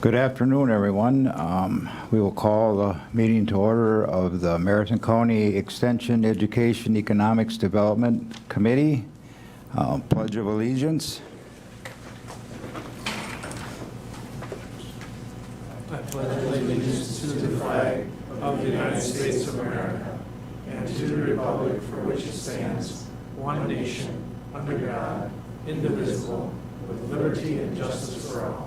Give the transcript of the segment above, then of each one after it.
Good afternoon, everyone. We will call the meeting to order of the Marathon County Extension Education Economics Development Committee. Pledge of Allegiance. I pledge allegiance to the flag of the United States of America and to the republic for which it stands, one nation, under God, indivisible, with liberty and justice for all.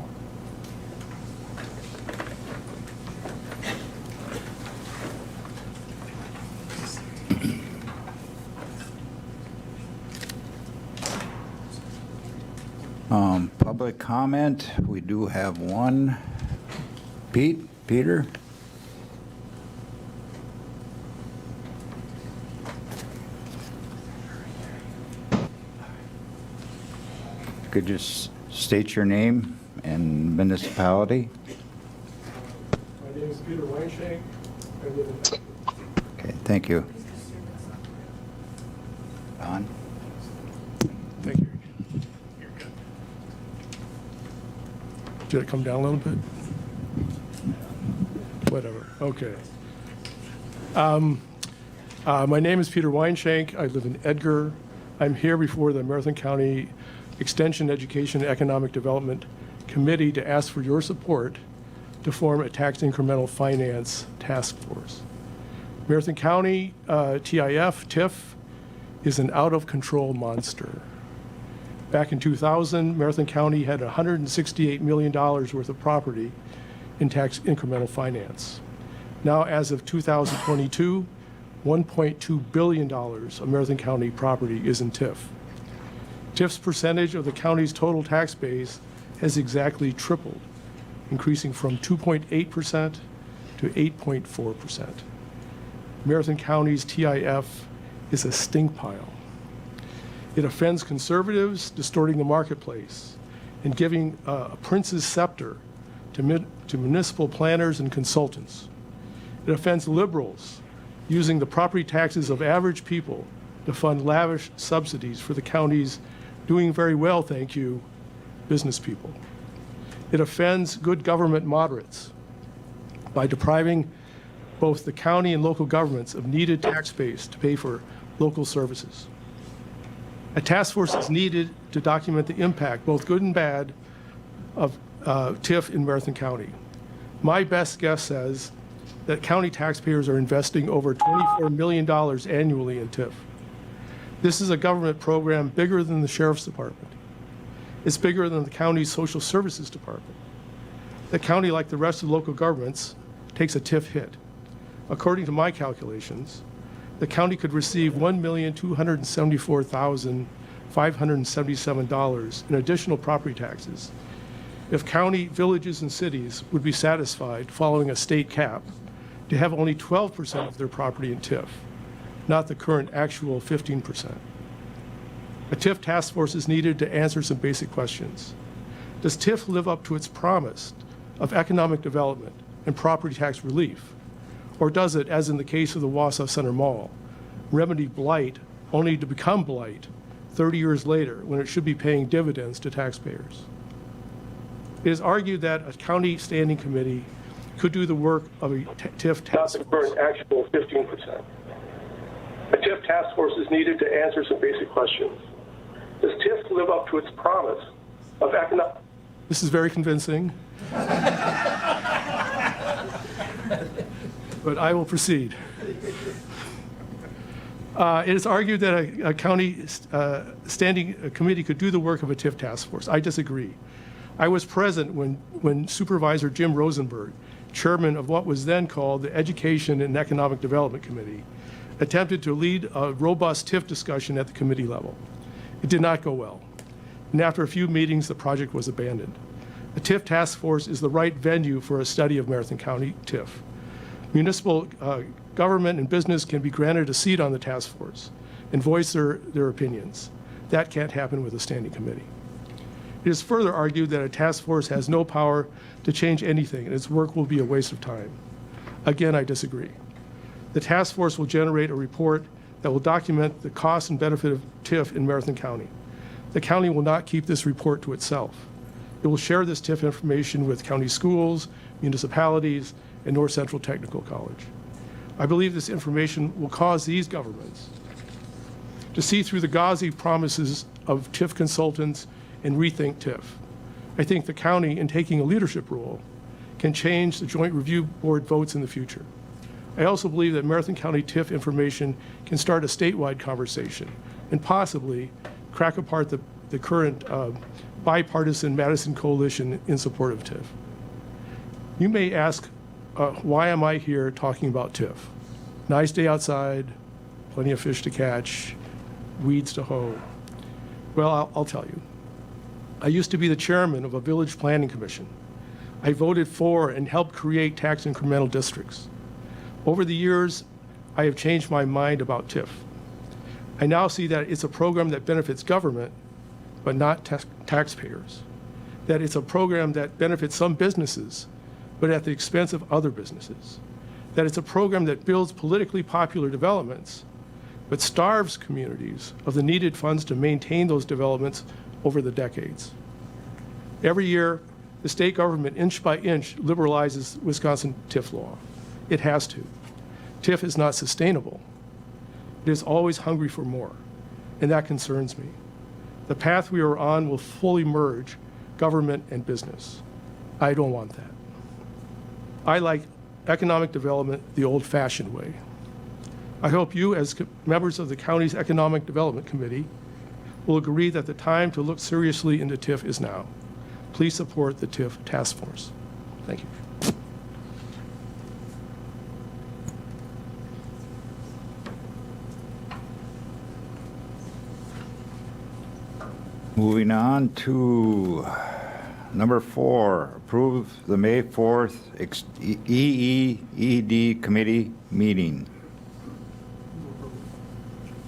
Public comment. We do have one. Peter? Could you just state your name and municipality? My name is Peter Weinshank. I live in Edgar. Okay, thank you. Don? Thank you. You're good. Did it come down a little bit? Whatever. Okay. My name is Peter Weinshank. I live in Edgar. I'm here before the Marathon County Extension Education and Economic Development Committee to ask for your support to form a tax incremental finance task force. Marathon County TIF is an out-of-control monster. Back in 2000, Marathon County had $168 million worth of property in tax incremental finance. Now, as of 2022, $1.2 billion of Marathon County property is in TIF. TIF's percentage of the county's total tax base has exactly tripled, increasing from 2.8% to 8.4%. Marathon County's TIF is a stink pile. It offends conservatives, distorting the marketplace and giving a prince's scepter to municipal planners and consultants. It offends liberals, using the property taxes of average people to fund lavish subsidies for the county's doing very well, thank you, business people. It offends good government moderates by depriving both the county and local governments of needed tax base to pay for local services. A task force is needed to document the impact, both good and bad, of TIF in Marathon County. My best guess says that county taxpayers are investing over $24 million annually in TIF. This is a government program bigger than the Sheriff's Department. It's bigger than the county's Social Services Department. The county, like the rest of the local governments, takes a TIF hit. According to my calculations, the county could receive $1,274,577 in additional property taxes if county, villages, and cities would be satisfied, following a state cap, to have only 12% of their property in TIF, not the current actual 15%. A TIF task force is needed to answer some basic questions. Does TIF live up to its promise of economic development and property tax relief? Or does it, as in the case of the Wausau Center Mall, remedy blight only to become blight 30 years later when it should be paying dividends to taxpayers? It is argued that a county standing committee could do the work of a TIF task force. Not the current actual 15%. A TIF task force is needed to answer some basic questions. Does TIF live up to its promise of economic... This is very convincing. But I will proceed. It is argued that a county standing committee could do the work of a TIF task force. I disagree. I was present when Supervisor Jim Rosenberg, chairman of what was then called the Education and Economic Development Committee, attempted to lead a robust TIF discussion at the committee level. It did not go well, and after a few meetings, the project was abandoned. A TIF task force is the right venue for a study of Marathon County TIF. Municipal government and business can be granted a seat on the task force and voice their opinions. That can't happen with a standing committee. It is further argued that a task force has no power to change anything, and its work will be a waste of time. Again, I disagree. The task force will generate a report that will document the cost and benefit of TIF in Marathon County. The county will not keep this report to itself. It will share this TIF information with county schools, municipalities, and North Central Technical College. I believe this information will cause these governments to see through the gauzy promises of TIF consultants and rethink TIF. I think the county, in taking a leadership role, can change the Joint Review Board votes in the future. I also believe that Marathon County TIF information can start a statewide conversation and possibly crack apart the current bipartisan Madison coalition in support of TIF. You may ask, why am I here talking about TIF? Nice day outside, plenty of fish to catch, weeds to hoe. Well, I'll tell you. I used to be the chairman of a village planning commission. I voted for and helped create tax incremental districts. Over the years, I have changed my mind about TIF. I now see that it's a program that benefits government, but not taxpayers. That it's a program that benefits some businesses, but at the expense of other businesses. That it's a program that builds politically popular developments, but starves communities of the needed funds to maintain those developments over the decades. Every year, the state government, inch by inch, liberalizes Wisconsin TIF law. It has to. TIF is not sustainable. It is always hungry for more, and that concerns me. The path we are on will fully merge government and business. I don't want that. I like economic development the old-fashioned way. I hope you, as members of the county's Economic Development Committee, will agree that the time to look seriously into TIF is now. Please support the TIF task force. Thank you. Moving on to number 4, approve the May 4th EEED committee meeting.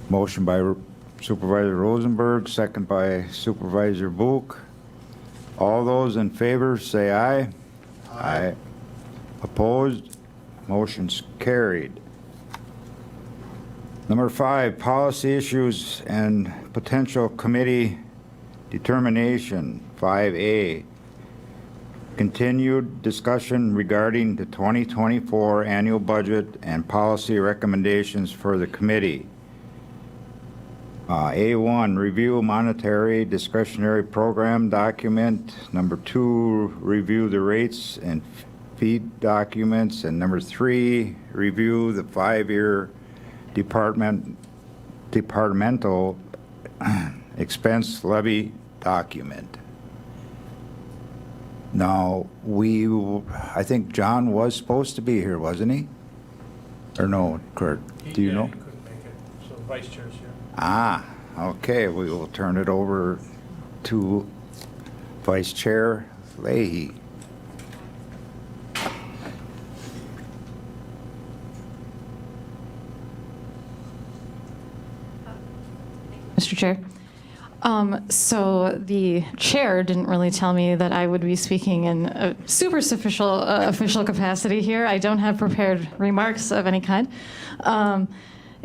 Motion by Supervisor Rosenberg, second by Supervisor Book. All those in favor say aye. Aye. Opposed? Motion's carried. Number 5, policy issues and potential committee determination. 5A, continued discussion regarding the 2024 annual budget and policy recommendations for the committee. A1, review monetary discretionary program document. Number 2, review the rates and fee documents. And number 3, review the 5-year departmental expense levy document. Now, I think John was supposed to be here, wasn't he? Or no, Kurt? Do you know? He couldn't make it, so the vice chair's here. Ah, okay, we will turn it over to Vice Chair Leahy. Mr. Chair. So the chair didn't really tell me that I would be speaking in a super official capacity here. I don't have prepared remarks of any kind.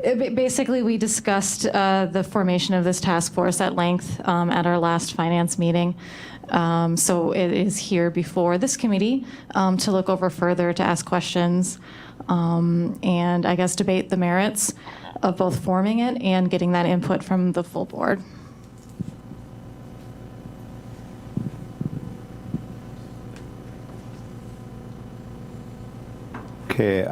Basically, we discussed the formation of this task force at length at our last finance meeting. So it is here before this committee to look over further, to ask questions, and I guess debate the merits of both forming it and getting that input from the full board. Okay,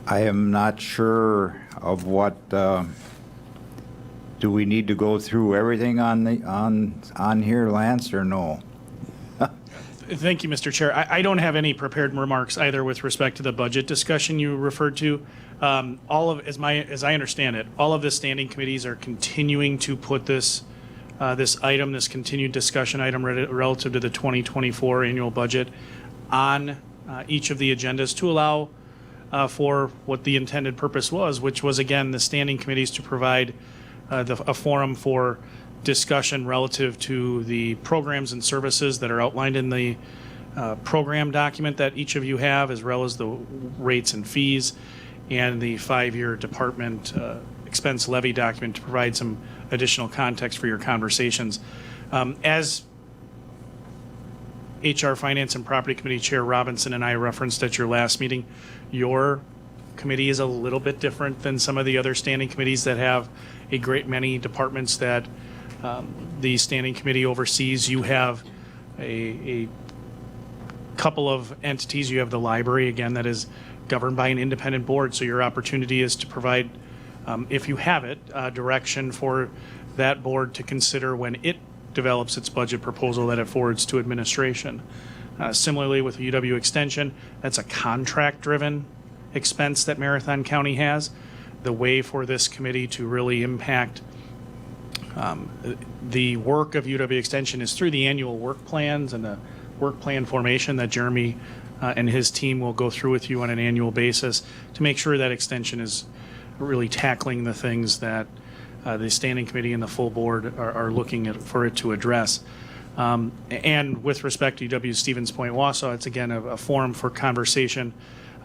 I am not sure of what, do we need to go through everything on here, Lance, or no? Thank you, Mr. Chair. I don't have any prepared remarks either with respect to the budget discussion you referred to. As I understand it, all of the standing committees are continuing to put this continued discussion item relative to the 2024 annual budget on each of the agendas to allow for what the intended purpose was, which was, again, the standing committees to provide a forum for discussion relative to the programs and services that are outlined in the program document that each of you have, as well as the rates and fees, and the 5-year department expense levy document to provide some additional context for your conversations. As HR Finance and Property Committee Chair Robinson and I referenced at your last meeting, your committee is a little bit different than some of the other standing committees that have a great many departments that the standing committee oversees. You have a couple of entities. You have the library, again, that is governed by an independent board. So your opportunity is to provide, if you have it, direction for that board to consider when it develops its budget proposal that it forwards to administration. Similarly with UW Extension, that's a contract-driven expense that Marathon County has. The way for this committee to really impact the work of UW Extension is through the annual work plans and the work plan formation that Jeremy and his team will go through with you on an annual basis to make sure that Extension is really tackling the things that the standing committee and the full board are looking at for it to address. And with respect to UW Stevens Point Wausau, it's again a forum for conversation.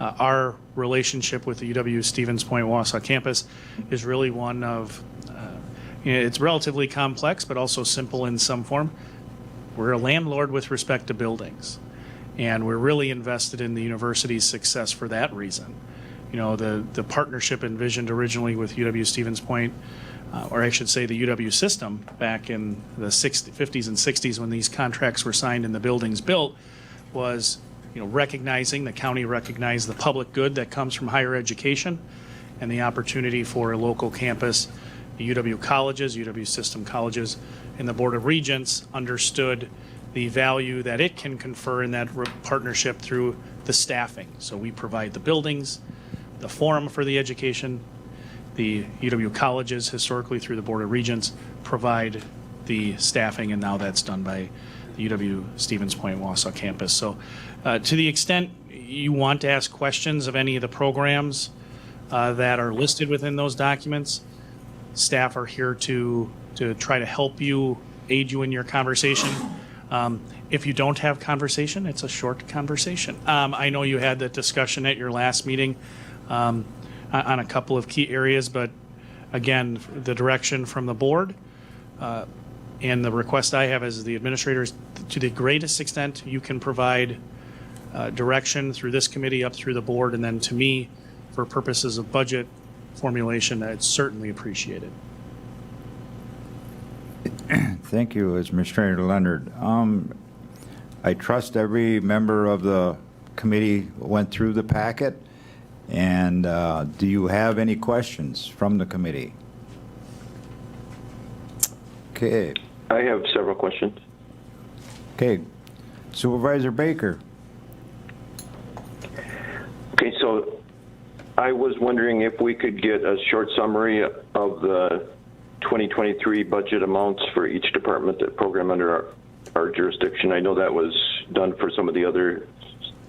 Our relationship with the UW Stevens Point Wausau campus is really one of, it's relatively complex, but also simple in some form. We're a landlord with respect to buildings, and we're really invested in the university's success for that reason. You know, the partnership envisioned originally with UW Stevens Point, or I should say the UW system back in the 50s and 60s when these contracts were signed and the buildings built, was recognizing, the county recognized the public good that comes from higher education and the opportunity for a local campus. The UW colleges, UW system colleges, and the Board of Regents understood the value that it can confer in that partnership through the staffing. So we provide the buildings, the forum for the education. The UW colleges, historically through the Board of Regents, provide the staffing, and now that's done by the UW Stevens Point Wausau campus. So to the extent you want to ask questions of any of the programs that are listed within those documents, staff are here to try to help you, aid you in your conversation. If you don't have conversation, it's a short conversation. I know you had that discussion at your last meeting on a couple of key areas, but again, the direction from the board and the request I have as the administrators, to the greatest extent you can provide direction through this committee up through the board and then to me for purposes of budget formulation, it's certainly appreciated. Thank you, Administrator Leonard. I trust every member of the committee went through the packet. And do you have any questions from the committee? Okay. I have several questions. Okay. Supervisor Baker. Okay, so I was wondering if we could get a short summary of the 2023 budget amounts for each department that program under our jurisdiction. I know that was done for some of the other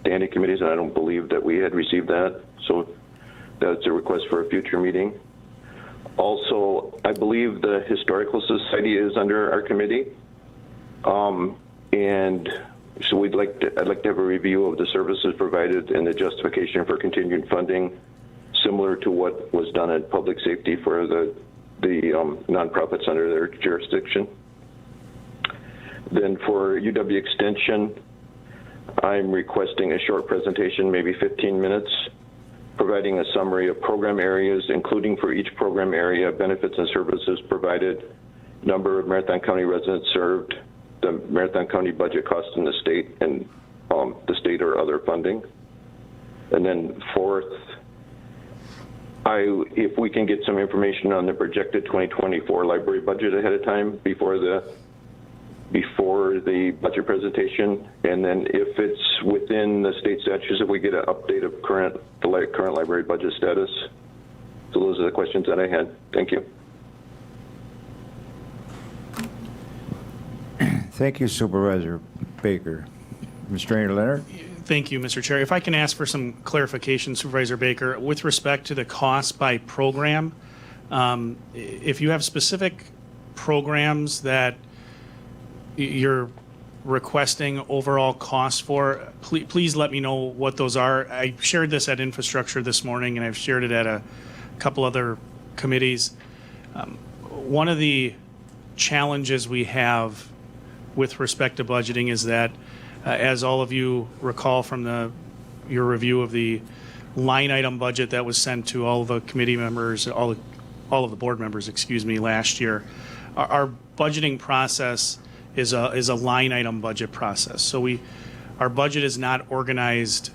standing committees, and I don't believe that we had received that. So that's a request for a future meeting. Also, I believe the Historical Society is under our committee. And so I'd like to have a review of the services provided and the justification for continued funding, similar to what was done at public safety for the nonprofits under their jurisdiction. Then for UW Extension, I'm requesting a short presentation, maybe 15 minutes, providing a summary of program areas, including for each program area, benefits and services provided, number of Marathon County residents served, the Marathon County budget costs in the state, and the state or other funding. And then fourth, if we can get some information on the projected 2024 library budget ahead of time before the budget presentation, and then if it's within the state statutes, if we get an update of the current library budget status. So those are the questions that I had. Thank you. Thank you, Supervisor Baker. Mr. Leonard? Thank you, Mr. Chair. If I can ask for some clarification, Supervisor Baker, with respect to the cost by program, if you have specific programs that you're requesting overall costs for, please let me know what those are. I shared this at infrastructure this morning, and I've shared it at a couple other committees. One of the challenges we have with respect to budgeting is that As all of you recall from your review of the line item budget that was sent to all of the committee members, all of the board members, excuse me, last year, our budgeting process is a line item budget process. So our budget is not organized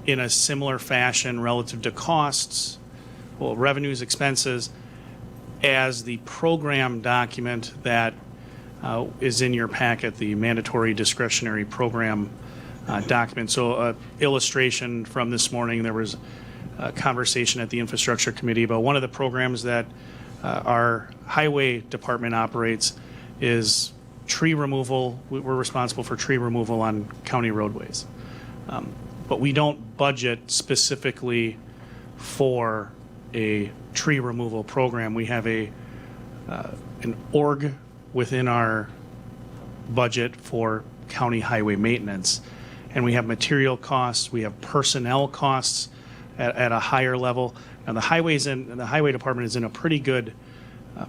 in a similar fashion relative to costs, well, revenues, expenses, as the program document that is in your packet, the mandatory discretionary program document. So illustration from this morning, there was a conversation at the Infrastructure Committee about one of the programs that our highway department operates is tree removal. We're responsible for tree removal on county roadways. But we don't budget specifically for a tree removal program. We have an org within our budget for county highway maintenance. And we have material costs, we have personnel costs at a higher level. Now the highway department is in a pretty good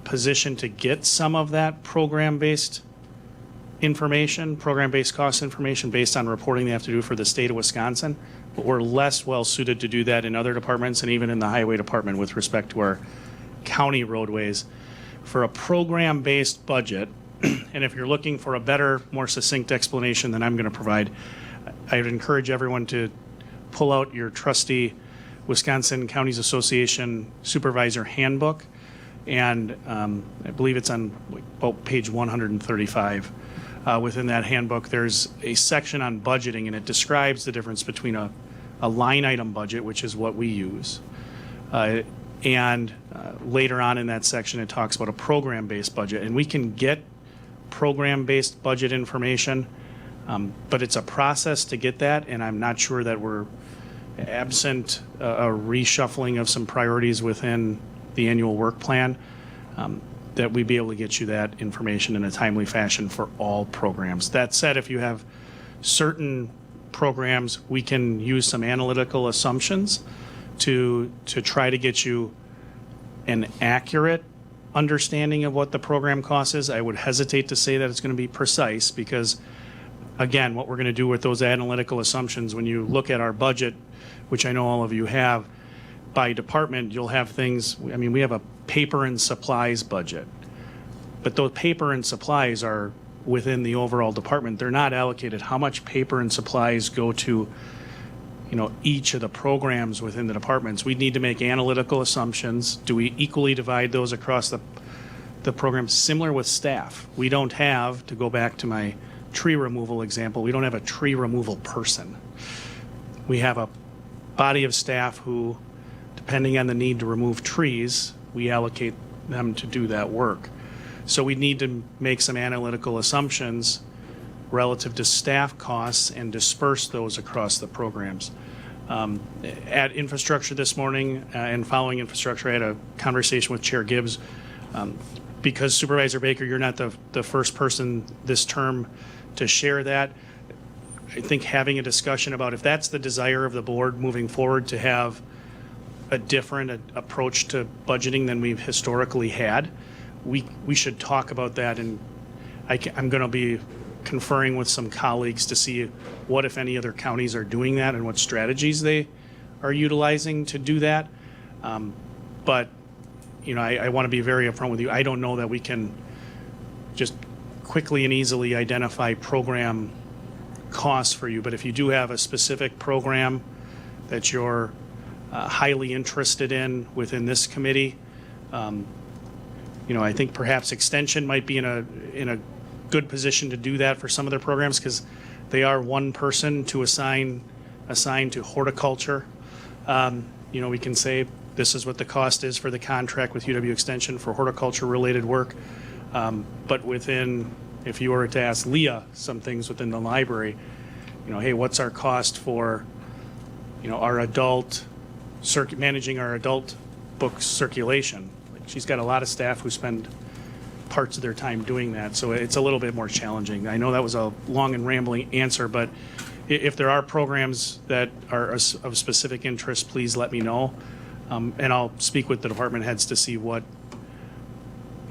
position to get some of that program-based information, program-based cost information based on reporting they have to do for the state of Wisconsin. But we're less well suited to do that in other departments and even in the highway department with respect to our county roadways. For a program-based budget, and if you're looking for a better, more succinct explanation than I'm going to provide, I would encourage everyone to pull out your trusty Wisconsin Counties Association Supervisor Handbook, and I believe it's on about page 135. Within that handbook, there's a section on budgeting, and it describes the difference between a line item budget, which is what we use, and later on in that section, it talks about a program-based budget. And we can get program-based budget information, but it's a process to get that, and I'm not sure that we're absent a reshuffling of some priorities within the annual work plan, that we'd be able to get you that information in a timely fashion for all programs. That said, if you have certain programs, we can use some analytical assumptions to try to get you an accurate understanding of what the program cost is. I would hesitate to say that it's going to be precise because, again, what we're going to do with those analytical assumptions, when you look at our budget, which I know all of you have, by department, you'll have things, I mean, we have a paper and supplies budget, but those paper and supplies are within the overall department. They're not allocated. How much paper and supplies go to, each of the programs within the departments? We need to make analytical assumptions. Do we equally divide those across the programs? Similar with staff. We don't have, to go back to my tree removal example, we don't have a tree removal person. We have a body of staff who, depending on the need to remove trees, we allocate them to do that work. So we need to make some analytical assumptions relative to staff costs and disperse those across the programs. At infrastructure this morning and following infrastructure, I had a conversation with Chair Gibbs. Because Supervisor Baker, you're not the first person this term to share that. I think having a discussion about if that's the desire of the board moving forward to have a different approach to budgeting than we've historically had, we should talk about that. And I'm going to be conferring with some colleagues to see what, if any, other counties are doing that and what strategies they are utilizing to do that. But I want to be very upfront with you. I don't know that we can just quickly and easily identify program costs for you. But if you do have a specific program that you're highly interested in within this committee, I think perhaps Extension might be in a good position to do that for some of their programs because they are one person to assigned to horticulture. We can say this is what the cost is for the contract with UW Extension for horticulture related work. But if you were to ask Leah some things within the library, hey, what's our cost for, our managing our adult book circulation? She's got a lot of staff who spend parts of their time doing that, so it's a little bit more challenging. I know that was a long and rambling answer, but if there are programs that are of specific interest, please let me know. And I'll speak with the department heads to see what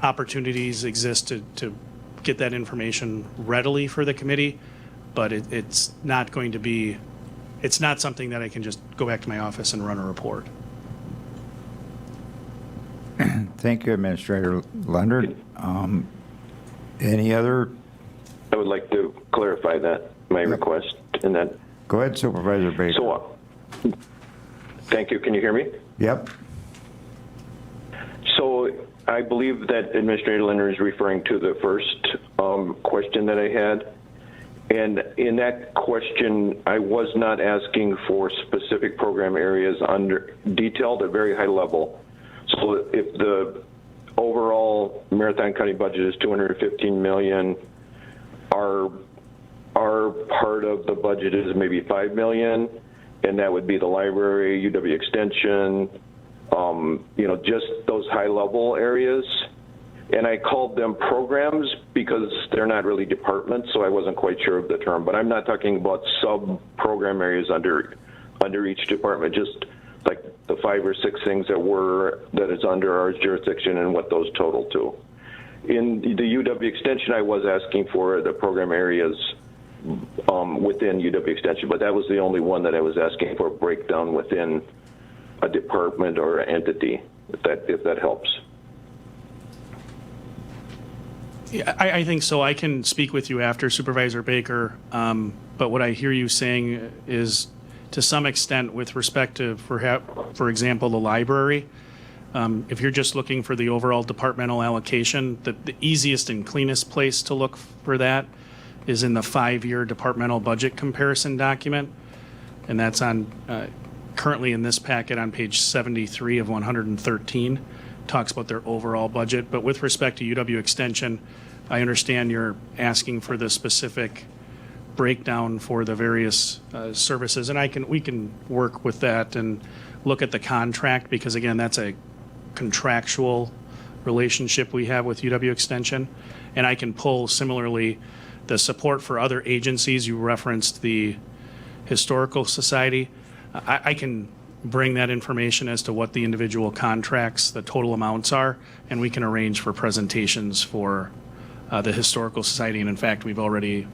opportunities exist to get that information readily for the committee. but it's not going to be, it's not something that I can just go back to my office and run a report. Thank you, Administrator Leonard. Any other? I would like to clarify that, my request, and that. Go ahead, Supervisor Baker. So, thank you. Can you hear me? Yep. So I believe that Administrator Leonard is referring to the first question that I had. And in that question, I was not asking for specific program areas under detailed at very high level. So if the overall Marathon County budget is $215 million, our part of the budget is maybe $5 million, and that would be the library, UW Extension, just those high-level areas. And I called them programs because they're not really departments, so I wasn't quite sure of the term. But I'm not talking about sub-program areas under each department, just like the 5 or 6 things that is under our jurisdiction and what those total to. In the UW Extension, I was asking for the program areas within UW Extension, but that was the only one that I was asking for a breakdown within a department or entity, if that helps. Yeah, I think so. I can speak with you after, Supervisor Baker. But what I hear you saying is, to some extent, with respect to, for example, the library, if you're just looking for the overall departmental allocation, the easiest and cleanest place to look for that is in the 5-year departmental budget comparison document. And that's on currently in this packet on page 73 of 113. Talks about their overall budget. But with respect to UW Extension, I understand you're asking for the specific breakdown for the various services, and we can work with that and look at the contract, because again, that's a contractual relationship we have with UW Extension. And I can pull similarly the support for other agencies. You referenced the Historical Society. I can bring that information as to what the individual contracts, the total amounts are, and we can arrange for presentations for the Historical Society. And in fact, we've already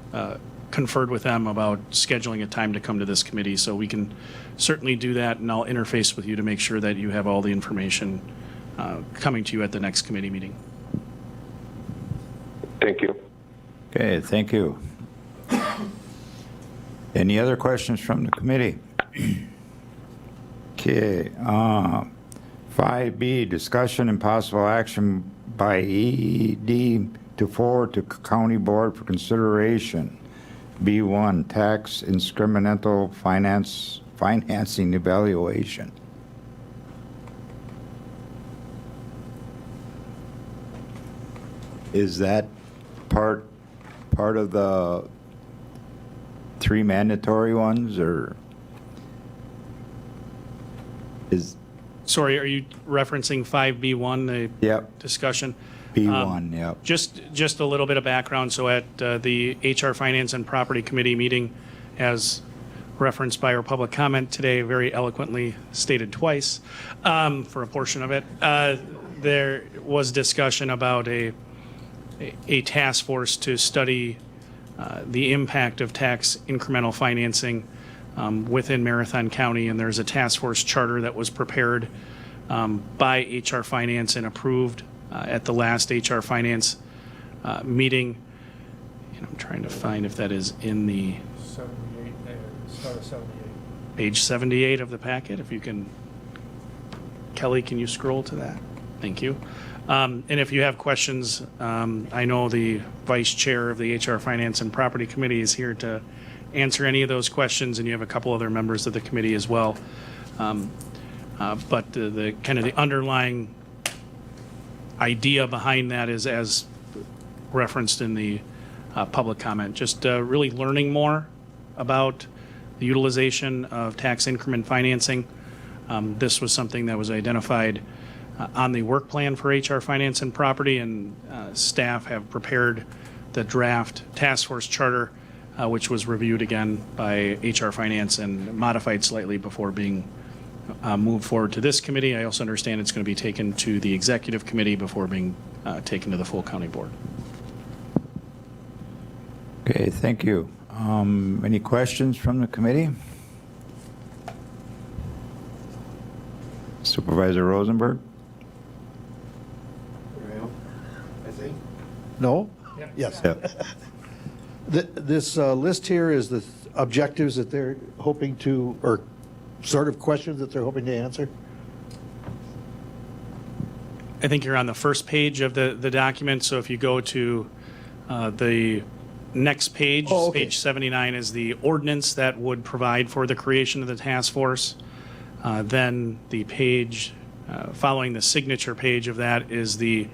conferred with them about scheduling a time to come to this committee, so we can certainly do that, and I'll interface with you to make sure that you have all the information coming to you at the next committee meeting. Thank you. Okay, thank you. Any other questions from the committee? Okay, 5B, discussion and possible action by EED to forward to County Board for consideration. B1, tax incremental financing evaluation. Is that part of the 3 mandatory ones, or is? Sorry, are you referencing 5B1, the Yep, discussion? B1, yep. Just a little bit of background. So at the HR Finance and Property Committee meeting, as referenced by our public comment today, very eloquently stated twice for a portion of it, there was discussion about a task force to study the impact of tax incremental financing within Marathon County, and there's a task force charter that was prepared by HR Finance and approved at the last HR Finance meeting. And I'm trying to find if that is in the 78, start of 78. page 78 of the packet. If you can, Kelly, can you scroll to that? Thank you. And if you have questions, I know the Vice Chair of the HR Finance and Property Committee is here to answer any of those questions, and you have a couple other members of the committee as well. But the kind of the underlying idea behind that is, as referenced in the public comment, just really learning more about the utilization of tax increment financing. This was something that was identified on the work plan for HR Finance and Property, and staff have prepared the draft task force charter, which was reviewed again by HR Finance and modified slightly before being moved forward to this committee. I also understand it's going to be taken to the executive committee before being taken to the full county board. Okay, thank you. Any questions from the committee? Supervisor Rosenberg? I think. No? Yes. Yeah. This list here is the objectives that they're hoping to, or sort of questions that they're hoping to answer? I think you're on the first page of the document, so if you go to the next page, Oh, okay. page 79 is the ordinance that would provide for the creation of the task force. Then the page following the signature page of that is the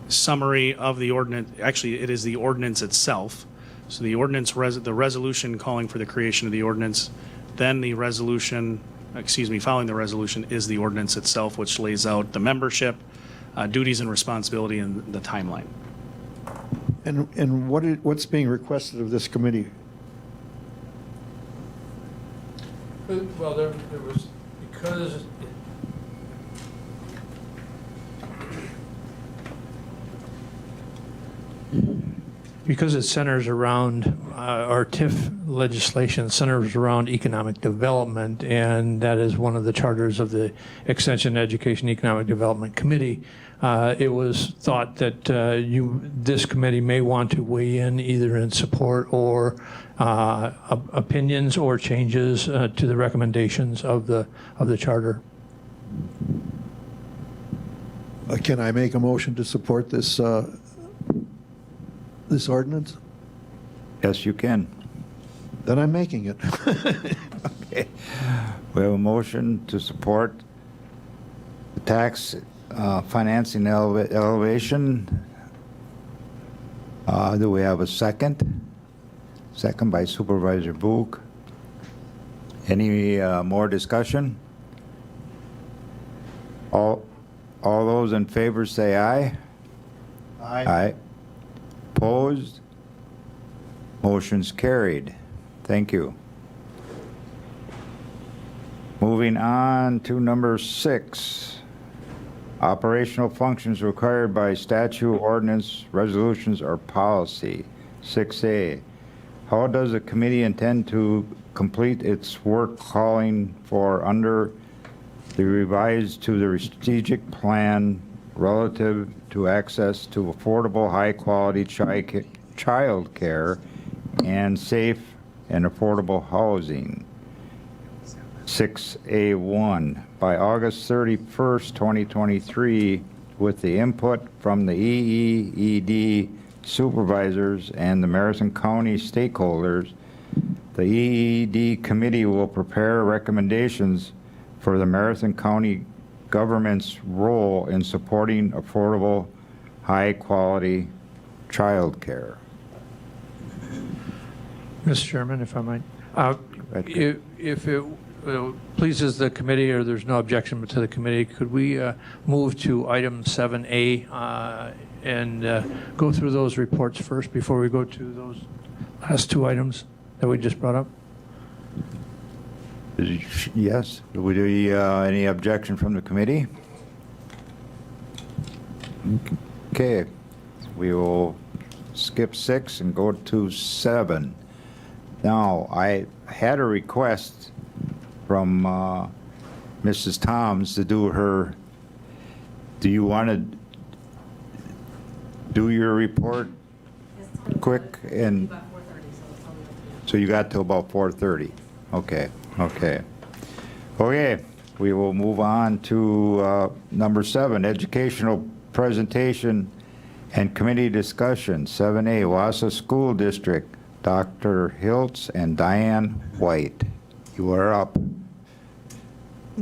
summary of the ordinance. Actually, it is the ordinance itself. So the ordinance, the resolution calling for the creation of the ordinance, then the resolution, following the resolution is the ordinance itself, which lays out the membership, duties and responsibility, and the timeline. And what's being requested of this committee? Well, there was, because it centers around, our TIF legislation centers around economic development, and that is one of the charters of the Extension Education Economic Development Committee. It was thought that this committee may want to weigh in either in support or opinions or changes to the recommendations of the charter. Can I make a motion to support this, this ordinance? Yes, you can. Then I'm making it. Okay. We have a motion to support the tax financing elevation. Do we have a second? Second by Supervisor Book. Any more discussion? All those in favor say aye. Aye. Opposed? Motion's carried. Thank you. Moving on to number 6. Operational functions required by statute, ordinance, resolutions, or policy. 6A. How does the committee intend to complete its work calling for under the revised to the strategic plan relative to access to affordable, high-quality child care and safe and affordable housing? 6A1, by August 31st, 2023, with the input from the EEED supervisors and the Madison County stakeholders, the EED committee will prepare recommendations for the Madison County government's role in supporting affordable, high-quality child care. Mr. Chairman, if I might. Edgar. If it pleases the committee, or there's no objection to the committee, could we move to item 7A and go through those reports first before we go to those last two items that we just brought up? Yes. Would there be any objection from the committee? Okay. We will skip 6 and go to 7. Now, I had a request from Mrs. Toms to do her, do you want to do your report quick? And so you got till about 4:30. Okay. Okay, we will move on to number 7, educational presentation and committee discussion. 7A, Wausau School District, Dr. Hiltz and Diane White. You are up.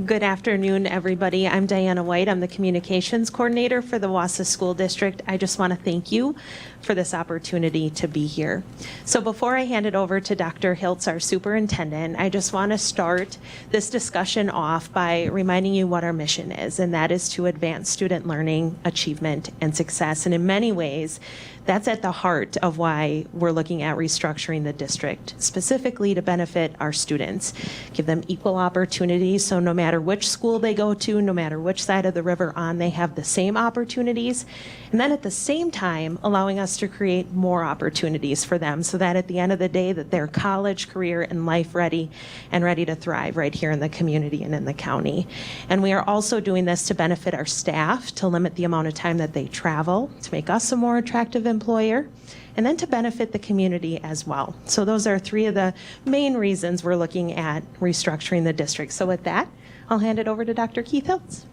Good afternoon, everybody. I'm Diana White. I'm the communications coordinator for the Wausau School District. I just want to thank you for this opportunity to be here. So before I hand it over to Dr. Hiltz, our superintendent, I just want to start this discussion off by reminding you what our mission is, and that is to advance student learning, achievement, and success. And in many ways, That's at the heart of why we're looking at restructuring the district, specifically to benefit our students, give them equal opportunities, so no matter which school they go to, no matter which side of the river on, they have the same opportunities. And then at the same time, allowing us to create more opportunities for them so that at the end of the day, that they're college, career, and life ready and ready to thrive right here in the community and in the county. And we are also doing this to benefit our staff, to limit the amount of time that they travel, to make us a more attractive employer, and then to benefit the community as well. So those are three of the main reasons we're looking at restructuring the district. So with that, I'll hand it over to Dr. Keith Hiltz.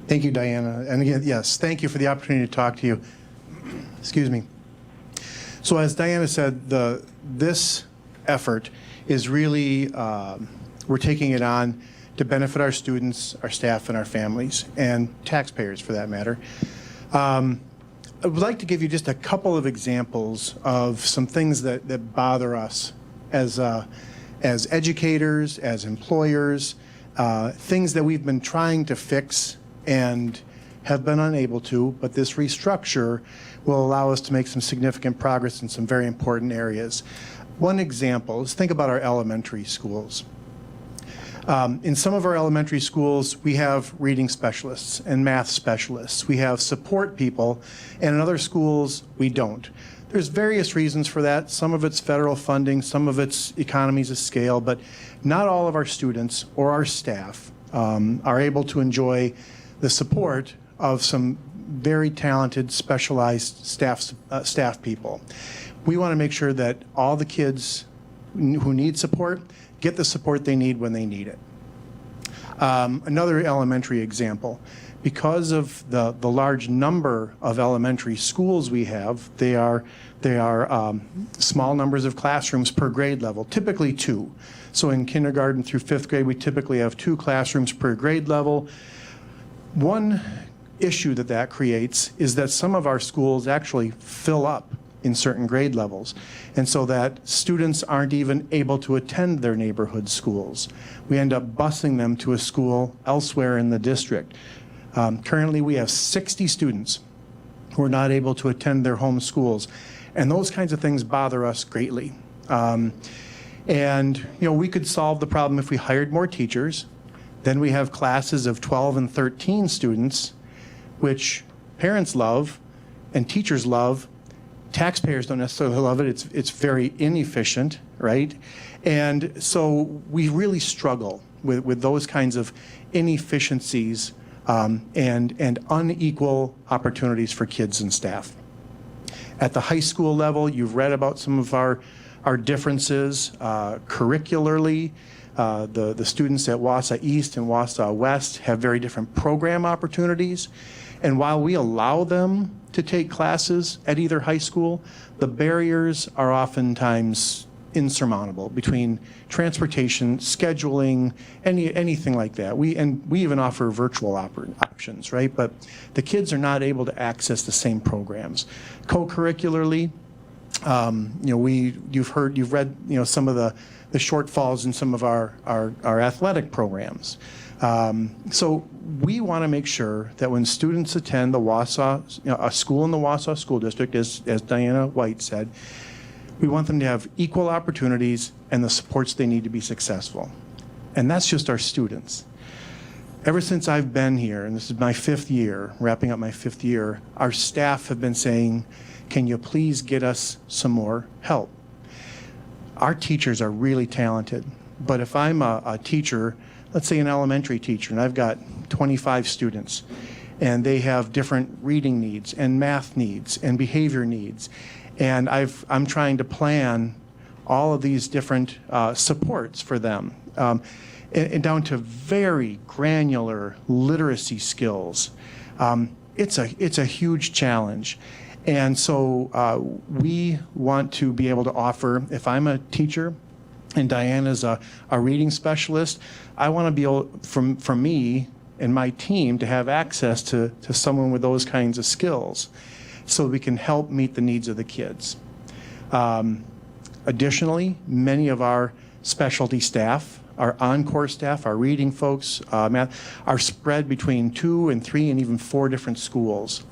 Thank you, Diana. And again, yes, thank you for the opportunity to talk to you. Excuse me. So as Diana said, this effort is really, we're taking it on to benefit our students, our staff, and our families, and taxpayers for that matter. I would like to give you just a couple of examples of some things that bother us as educators, as employers, things that we've been trying to fix and have been unable to, but this restructure will allow us to make some significant progress in some very important areas. One example, let's think about our elementary schools. In some of our elementary schools, we have reading specialists and math specialists. We have support people, and in other schools, we don't. There's various reasons for that. Some of it's federal funding, some of it's economies of scale, but not all of our students or our staff are able to enjoy the support of some very talented, specialized staff people. We want to make sure that all the kids who need support get the support they need when they need it. Another elementary example, because of the large number of elementary schools we have, they are small numbers of classrooms per grade level, typically 2. So in kindergarten through 5th grade, we typically have 2 classrooms per grade level. One issue that creates is that some of our schools actually fill up in certain grade levels, and so that students aren't even able to attend their neighborhood schools. We end up busing them to a school elsewhere in the district. Currently, we have 60 students who are not able to attend their home schools, and those kinds of things bother us greatly. And we could solve the problem if we hired more teachers. Then we have classes of 12 and 13 students, which parents love and teachers love. Taxpayers don't necessarily love it. It's very inefficient, right? And so we really struggle with those kinds of inefficiencies and unequal opportunities for kids and staff. At the high school level, you've read about some of our differences curricularly. The students at Wausau East and Wausau West have very different program opportunities. And while we allow them to take classes at either high school, the barriers are oftentimes insurmountable between transportation, scheduling, anything like that. We even offer virtual options, right? But the kids are not able to access the same programs. Co-curricularly, you've read some of the shortfalls in some of our athletic programs. So we want to make sure that when students attend the Wausau, a school in the Wausau School District, as Diana White said, we want them to have equal opportunities and the supports they need to be successful. And that's just our students. Ever since I've been here, and this is my 5th year, wrapping up my 5th year, our staff have been saying, can you please get us some more help? Our teachers are really talented, but if I'm a teacher, let's say an elementary teacher, and I've got 25 students, and they have different reading needs and math needs and behavior needs, and I'm trying to plan all of these different supports for them, and down to very granular literacy skills. It's a huge challenge. And so we want to be able to offer, if I'm a teacher and Diana's a reading specialist, I want to be able, from me and my team, to have access to someone with those kinds of skills so we can help meet the needs of the kids. Additionally, many of our specialty staff, our encore staff, our reading folks, math, are spread between 2 and 3 and even 4 different schools.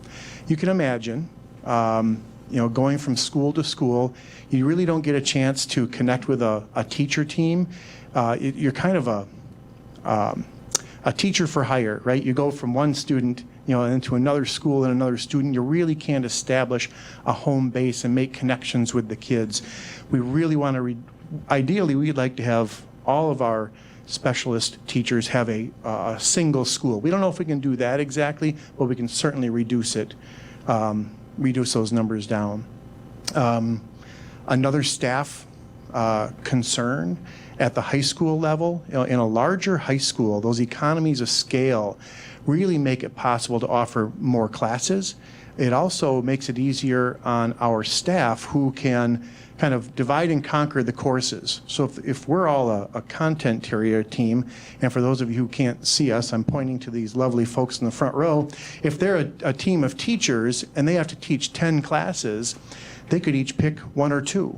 You can imagine going from school to school, you really don't get a chance to connect with a teacher team. You're kind of a teacher for hire, right? You go from one student, into another school and another student. You really can't establish a home base and make connections with the kids. We really want to, ideally, we'd like to have all of our specialist teachers have a single school. We don't know if we can do that exactly, but we can certainly reduce it, reduce those numbers down. Another staff concern at the high school level, in a larger high school, those economies of scale really make it possible to offer more classes. It also makes it easier on our staff who can kind of divide and conquer the courses. So if we're all a content area team, and for those of you who can't see us, I'm pointing to these lovely folks in the front row, if they're a team of teachers and they have to teach 10 classes, they could each pick 1 or 2.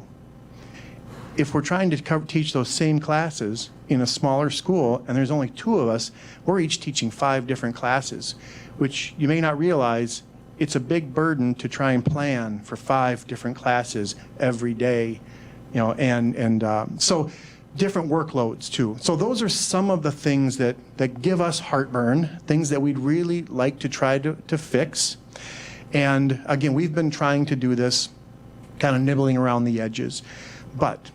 If we're trying to teach those same classes in a smaller school and there's only 2 of us, we're each teaching 5 different classes, which you may not realize it's a big burden to try and plan for 5 different classes every day, so different workloads too. So those are some of the things that give us heartburn, things that we'd really like to try to fix. And again, we've been trying to do this, kind of nibbling around the edges. But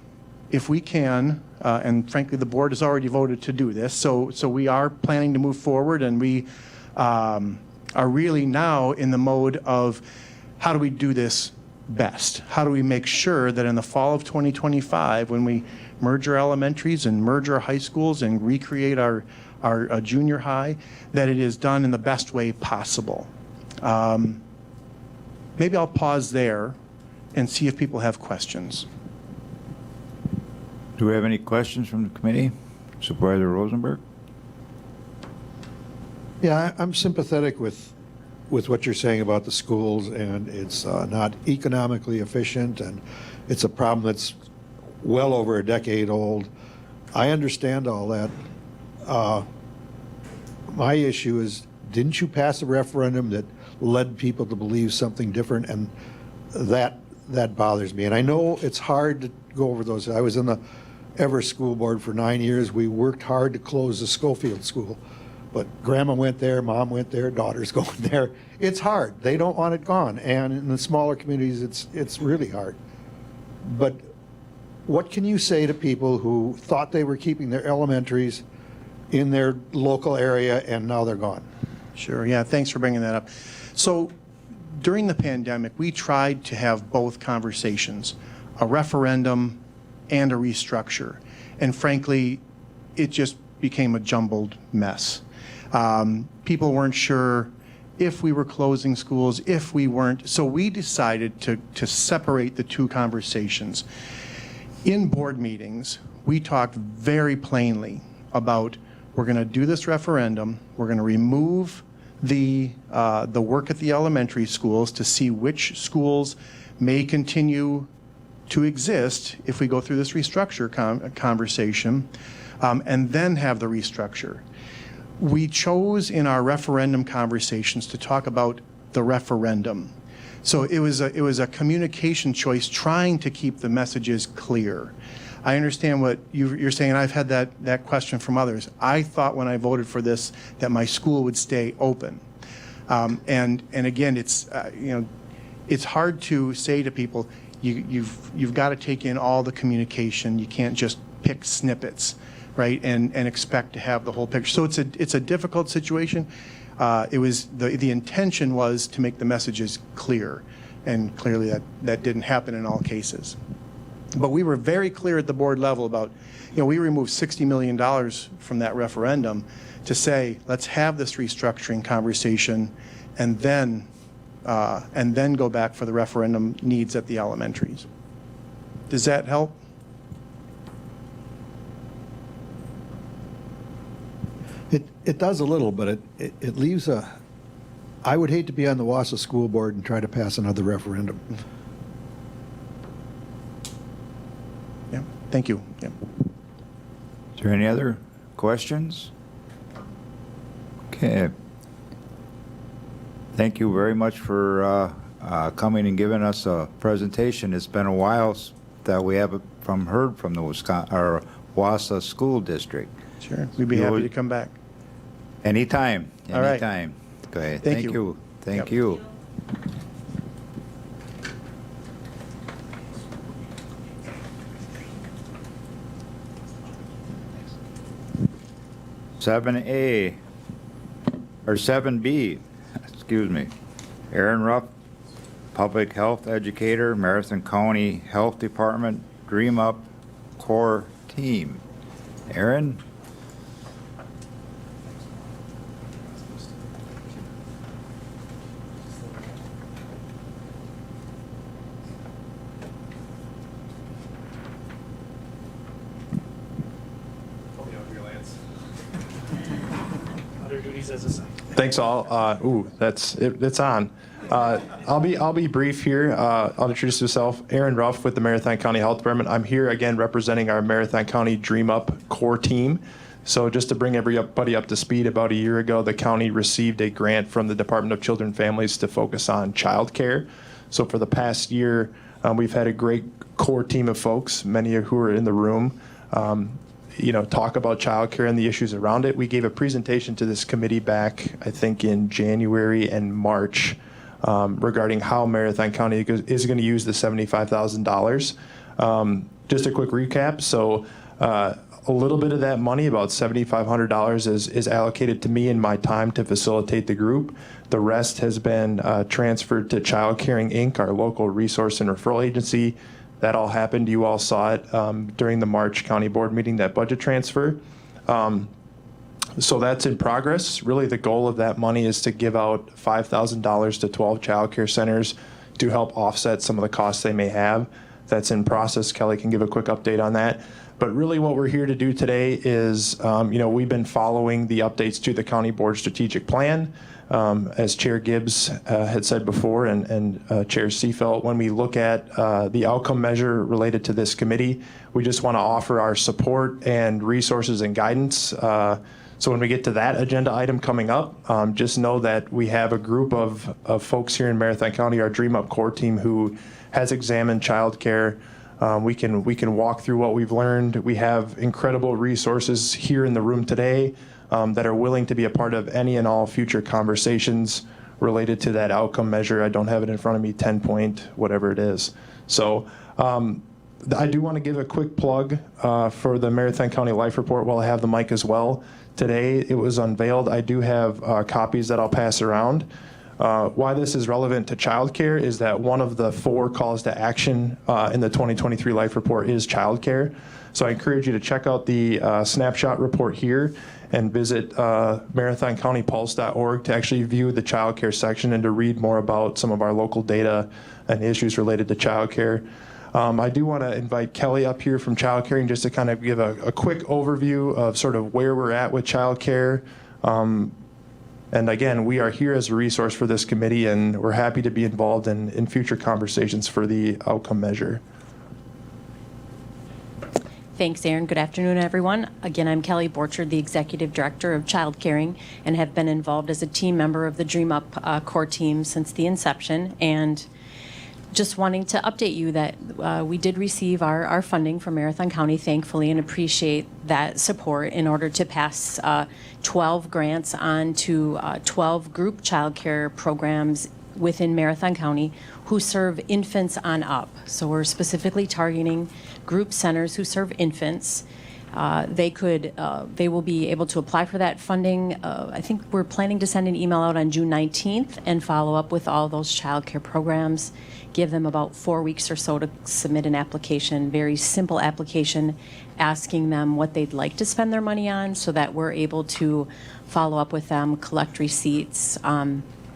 if we can, and frankly, the board has already voted to do this, so we are planning to move forward, and we are really now in the mode of how do we do this best? How do we make sure that in the fall of 2025, when we merge our elementaries and merge our high schools and recreate our junior high, that it is done in the best way possible? Maybe I'll pause there and see if people have questions. Do we have any questions from the committee? Supervisor Rosenberg? Yeah, I'm sympathetic with what you're saying about the schools, and it's not economically efficient, and it's a problem that's well over a decade old. I understand all that. My issue is, didn't you pass a referendum that led people to believe something different? And that bothers me. And I know it's hard to go over those. I was in the Everest School Board for 9 years. We worked hard to close the Schofield School. But grandma went there, mom went there, daughter's going there. It's hard. They don't want it gone. And in the smaller communities, it's really hard. But what can you say to people who thought they were keeping their elementaries in their local area and now they're gone? Sure, yeah, thanks for bringing that up. So during the pandemic, we tried to have both conversations, a referendum and a restructure. And frankly, it just became a jumbled mess. People weren't sure if we were closing schools, if we weren't. So we decided to separate the 2 conversations. In board meetings, we talked very plainly about, we're going to do this referendum, we're going to remove the work at the elementary schools to see which schools may continue to exist if we go through this restructure conversation, and then have the restructure. We chose in our referendum conversations to talk about the referendum. So it was a communication choice, trying to keep the messages clear. I understand what you're saying. I've had that question from others. I thought when I voted for this that my school would stay open. And again, it's hard to say to people, you've got to take in all the communication. You can't just pick snippets, right, and expect to have the whole picture. So it's a difficult situation. It was the intention was to make the messages clear, and clearly that didn't happen in all cases. But we were very clear at the board level about, we removed $60 million from that referendum to say, let's have this restructuring conversation, and then go back for the referendum needs at the elementaries. Does that help? It does a little, but it leaves I would hate to be on the Wausau School Board and try to pass another referendum. Yeah, thank you. Yeah. Is there any other questions? Okay. Thank you very much for coming and giving us a presentation. It's been a while that we haven't heard from the Wausau School District. Sure, we'd be happy to come back. Anytime, All right. anytime. Okay, Thank thank you. you. Thank Yep. you. Seven A, or 7B, excuse me. Aaron Ruff, Public Health Educator, Marathon County Health Department, Dream Up Core Team. Aaron? Other duties as assigned. Thanks all. It's on. I'll be brief here. I'll introduce myself. Aaron Ruff with the Marathon County Health Department. I'm here again representing our Marathon County Dream Up core team. So just to bring everybody up to speed, about a year ago, the county received a grant from the Department of Children and Families to focus on childcare. So for the past year, we've had a great core team of folks, many who are in the room, talk about childcare and the issues around it. We gave a presentation to this committee back, I think, in January and March regarding how Marathon County is going to use the $75,000. Just a quick recap. So a little bit of that money, about $7,500, is allocated to me and my time to facilitate the group. The rest has been transferred to Child Caring Inc., our local resource and referral agency. That all happened. You all saw it during the March County Board meeting, that budget transfer. So that's in progress. Really, the goal of that money is to give out $5,000 to 12 child care centers to help offset some of the costs they may have. That's in process. Kelly can give a quick update on that. But really what we're here to do today is, we've been following the updates to the County Board Strategic Plan. As Chair Gibbs had said before, and Chair Seefeld, when we look at the outcome measure related to this committee, we just want to offer our support and resources and guidance. So when we get to that agenda item coming up, just know that we have a group of folks here in Marathon County, our Dream Up core team, who has examined childcare. We can walk through what we've learned. We have incredible resources here in the room today that are willing to be a part of any and all future conversations related to that outcome measure. I don't have it in front of me, 10 point, whatever it is. So I do want to give a quick plug for the Marathon County Life Report while I have the mic as well. Today it was unveiled. I do have copies that I'll pass around. Why this is relevant to childcare is that one of the 4 calls to action in the 2023 Life Report is childcare. So I encourage you to check out the snapshot report here and visit marathoncountypulse.org to actually view the childcare section and to read more about some of our local data and issues related to childcare. I do want to invite Kelly up here from Child Caring just to kind of give a quick overview of sort of where we're at with childcare. And again, we are here as a resource for this committee, and we're happy to be involved in future conversations for the outcome measure. Thanks, Aaron. Good afternoon, everyone. Again, I'm Kelly Borchard, the Executive Director of Child Caring, and have been involved as a team member of the Dream Up core team since the inception. And just wanting to update you that we did receive our funding from Marathon County, thankfully, and appreciate that support in order to pass 12 grants on to 12 group child care programs within Marathon County who serve infants on up. So we're specifically targeting group centers who serve infants. They will be able to apply for that funding. I think we're planning to send an email out on June 19th and follow up with all those child care programs, give them about 4 weeks or so to submit an application, very simple application, asking them what they'd like to spend their money on so that we're able to follow up with them, collect receipts,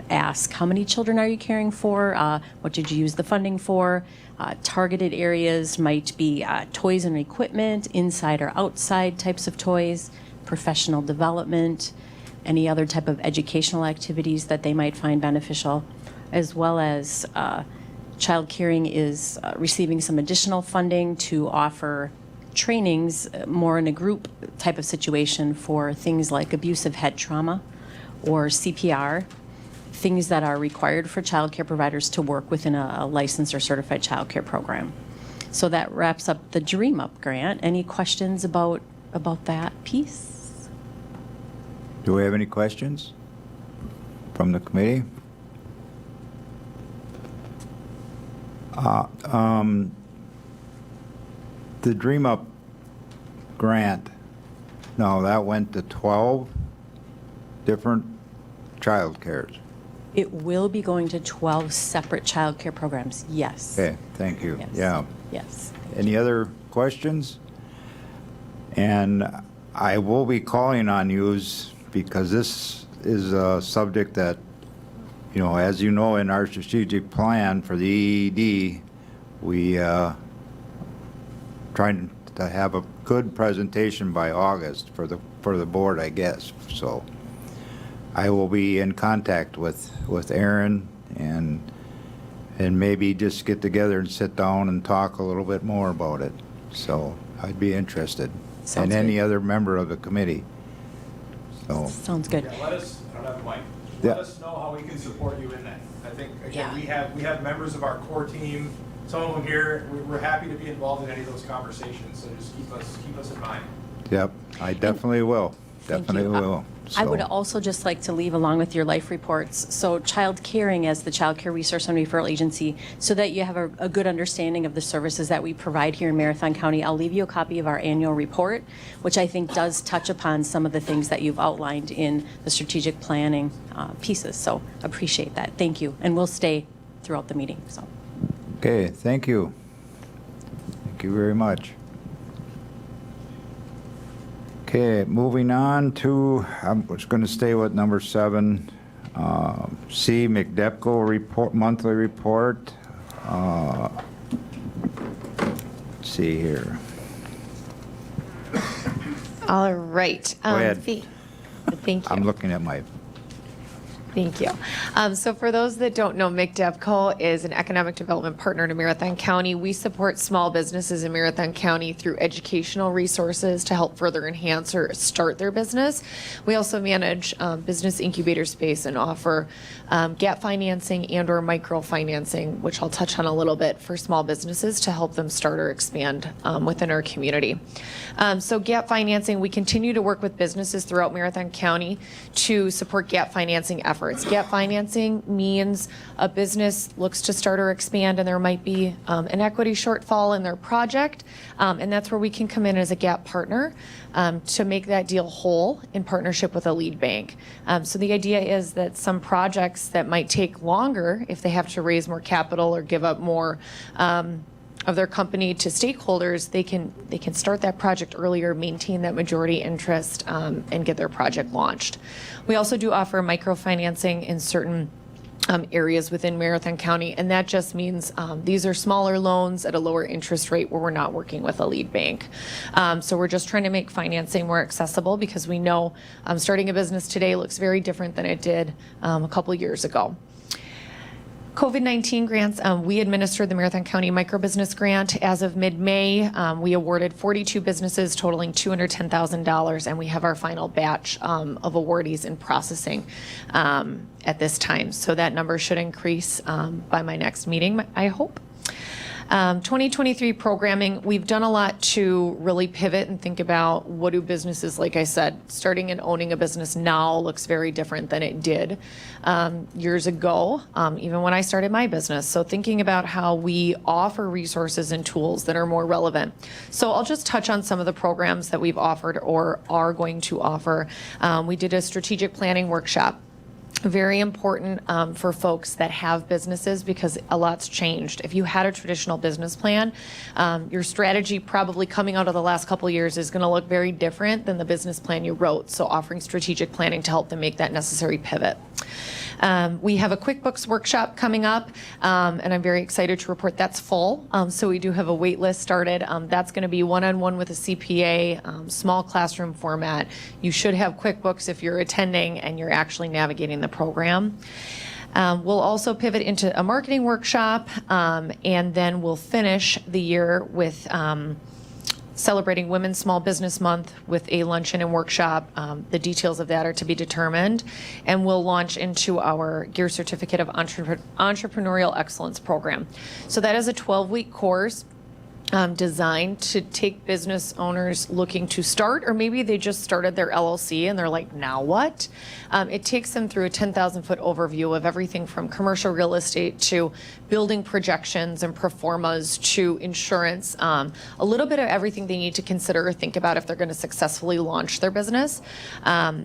ask how many children are you caring for, what did you use the funding for. Targeted areas might be toys and equipment, inside or outside types of toys, professional development, any other type of educational activities that they might find beneficial, as well as Child Caring is receiving some additional funding to offer trainings more in a group type of situation for things like abusive head trauma or CPR, things that are required for childcare providers to work within a licensed or certified childcare program. So that wraps up the Dream Up grant. Any questions about that piece? Do we have any questions from the committee? The Dream Up grant, no, that went to 12 different child cares. It will be going to 12 separate childcare programs, yes. Okay, thank you. Yes. Yeah. Yes. Any other questions? And I will be calling on yous because this is a subject that, you know, as you know, in our strategic plan for the EED, we trying to have a good presentation by August for the board, I guess. So I will be in contact with Aaron and maybe just get together and sit down and talk a little bit more about it. So I'd be interested. Sounds and any good. other member of the committee. So, Sounds good. Yeah, let us, I don't have the mic. Yeah. Let us know how we can support you in that. I think, again, Yeah. we have members of our core team, some of them here, we're happy to be involved in any of those conversations, so just keep us in mind. yep, I definitely will. Thank you. Definitely will. I would So- also just like to leave along with your life reports, so Child Caring as the Child Care Resource and Referral Agency, so that you have a good understanding of the services that we provide here in Marathon County. I'll leave you a copy of our annual report, which I think does touch upon some of the things that you've outlined in the strategic planning pieces. So appreciate that. Thank you. And we'll stay throughout the meeting. So. Okay, thank you. Thank you very much. Okay, moving on to, I'm just going to stay with number 7. C, McDepco report, monthly report. Let's see here. All right. Go ahead. Thank you. I'm looking at my, Thank you. So for those that don't know, McDevco is an economic development partner to Marathon County. We support small businesses in Marathon County through educational resources to help further enhance or start their business. We also manage business incubator space and offer gap financing and or microfinancing, which I'll touch on a little bit, for small businesses to help them start or expand within our community. So gap financing, we continue to work with businesses throughout Marathon County to support gap financing efforts. Gap financing means a business looks to start or expand and there might be an equity shortfall in their project, and that's where we can come in as a gap partner to make that deal whole in partnership with a lead bank. So the idea is that some projects that might take longer if they have to raise more capital or give up more of their company to stakeholders, they can start that project earlier, maintain that majority interest, and get their project launched. We also do offer microfinancing in certain areas within Marathon County, and that just means these are smaller loans at a lower interest rate where we're not working with a lead bank. So we're just trying to make financing more accessible because we know starting a business today looks very different than it did a couple years ago. COVID-19 grants, we administered the Marathon County Microbusiness Grant. As of mid-May, we awarded 42 businesses totaling $210,000, and we have our final batch of awardees in processing at this time. So that number should increase by my next meeting, I hope. 2023 programming, we've done a lot to really pivot and think about what do businesses, like I said, starting and owning a business now looks very different than it did years ago, even when I started my business. So thinking about how we offer resources and tools that are more relevant. So I'll just touch on some of the programs that we've offered or are going to offer. We did a strategic planning workshop. Very important for folks that have businesses because a lot's changed. If you had a traditional business plan, your strategy probably coming out of the last couple of years is going to look very different than the business plan you wrote. So offering strategic planning to help them make that necessary pivot. We have a QuickBooks workshop coming up, and I'm very excited to report that's full. So we do have a wait list started. That's going to be one-on-one with a CPA, small classroom format. You should have QuickBooks if you're attending and you're actually navigating the program. We'll also pivot into a marketing workshop, and then we'll finish the year with celebrating Women's Small Business Month with a luncheon and workshop. The details of that are to be determined. And we'll launch into our Gear Certificate of Entrepreneurial Excellence program. So that is a 12-week course designed to take business owners looking to start, or maybe they just started their LLC and they're like, now what? It takes them through a 10,000-foot overview of everything from commercial real estate to building projections and pro formas to insurance, a little bit of everything they need to consider or think about if they're going to successfully launch their business.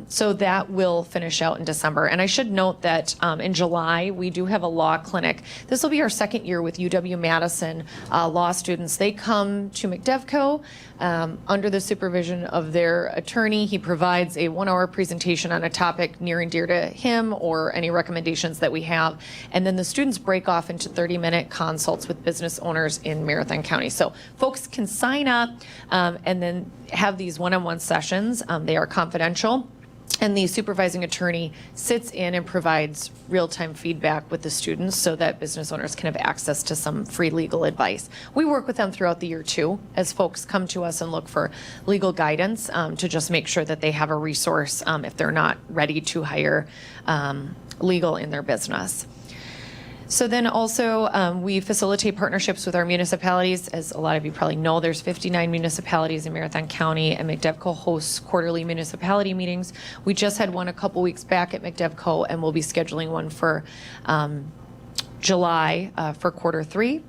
So that will finish out in December. And I should note that in July, we do have a law clinic. This will be our second year with UW-Madison law students. They come to McDevco under the supervision of their attorney. He provides a 1-hour presentation on a topic near and dear to him or any recommendations that we have. And then the students break off into 30-minute consults with business owners in Marathon County. So folks can sign up and then have these one-on-one sessions. They are confidential. And the supervising attorney sits in and provides real-time feedback with the students so that business owners can have access to some free legal advice. We work with them throughout the year too, as folks come to us and look for legal guidance to just make sure that they have a resource if they're not ready to hire legal in their business. So then also we facilitate partnerships with our municipalities. As a lot of you probably know, there's 59 municipalities in Marathon County, and McDevco hosts quarterly municipality meetings. We just had one a couple weeks back at McDevco, and we'll be scheduling one for July for quarter 3.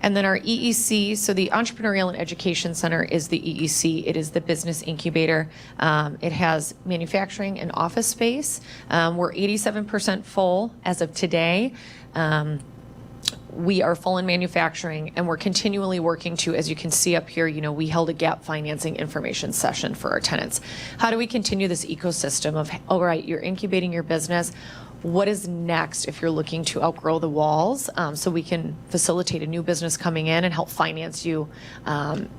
And then our EEC, so the Entrepreneurial and Education Center is the EEC. It is the business incubator. It has manufacturing and office space. We're 87% full as of today. We are full in manufacturing, and we're continually working to, as you can see up here, we held a gap financing information session for our tenants. How do we continue this ecosystem of, all right, you're incubating your business. What is next if you're looking to outgrow the walls, so we can facilitate a new business coming in and help finance you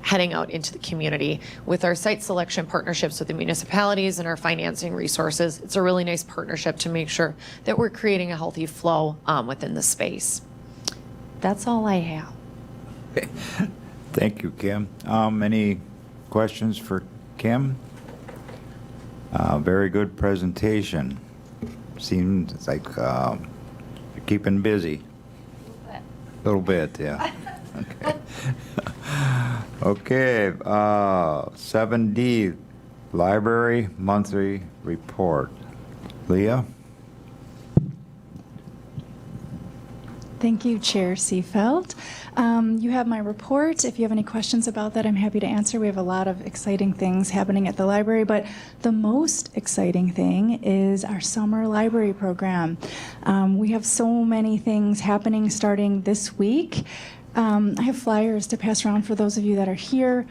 heading out into the community. With our site selection partnerships with the municipalities and our financing resources, it's a really nice partnership to make sure that we're creating a healthy flow within the space. That's all I have. Okay. Thank you, Kim. Any questions for Kim? Very good presentation. Seems like you're keeping busy. A little bit, yeah. Okay. Okay. 7D, Library Monthly Report. Leah? Thank you, Chair Seefeld. You have my report. If you have any questions about that, I'm happy to answer. We have a lot of exciting things happening at the library, but the most exciting thing is our summer library program. We have so many things happening starting this week. I have flyers to pass around for those of you that are here.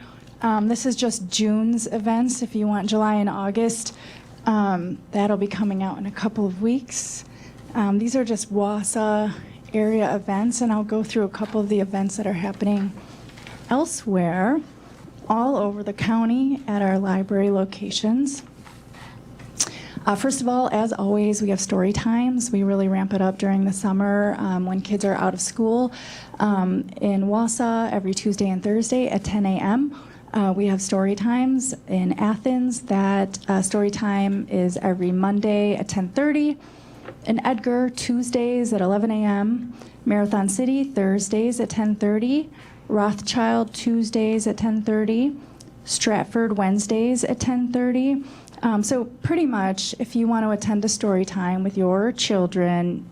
This is just June's events. If you want July and August, that'll be coming out in a couple of weeks. These are just Wausau area events, and I'll go through a couple of the events that are happening elsewhere all over the county at our library locations. First of all, as always, we have story times. We really ramp it up during the summer when kids are out of school. In Wausau, every Tuesday and Thursday at 10 a.m. We have story times. In Athens, that story time is every Monday at 10:30. In Edgar, Tuesdays at 11 a.m. Marathon City, Thursdays at 10:30. Rothschild, Tuesdays at 10:30. Stratford, Wednesdays at 10:30. So pretty much, if you want to attend a story time with your children,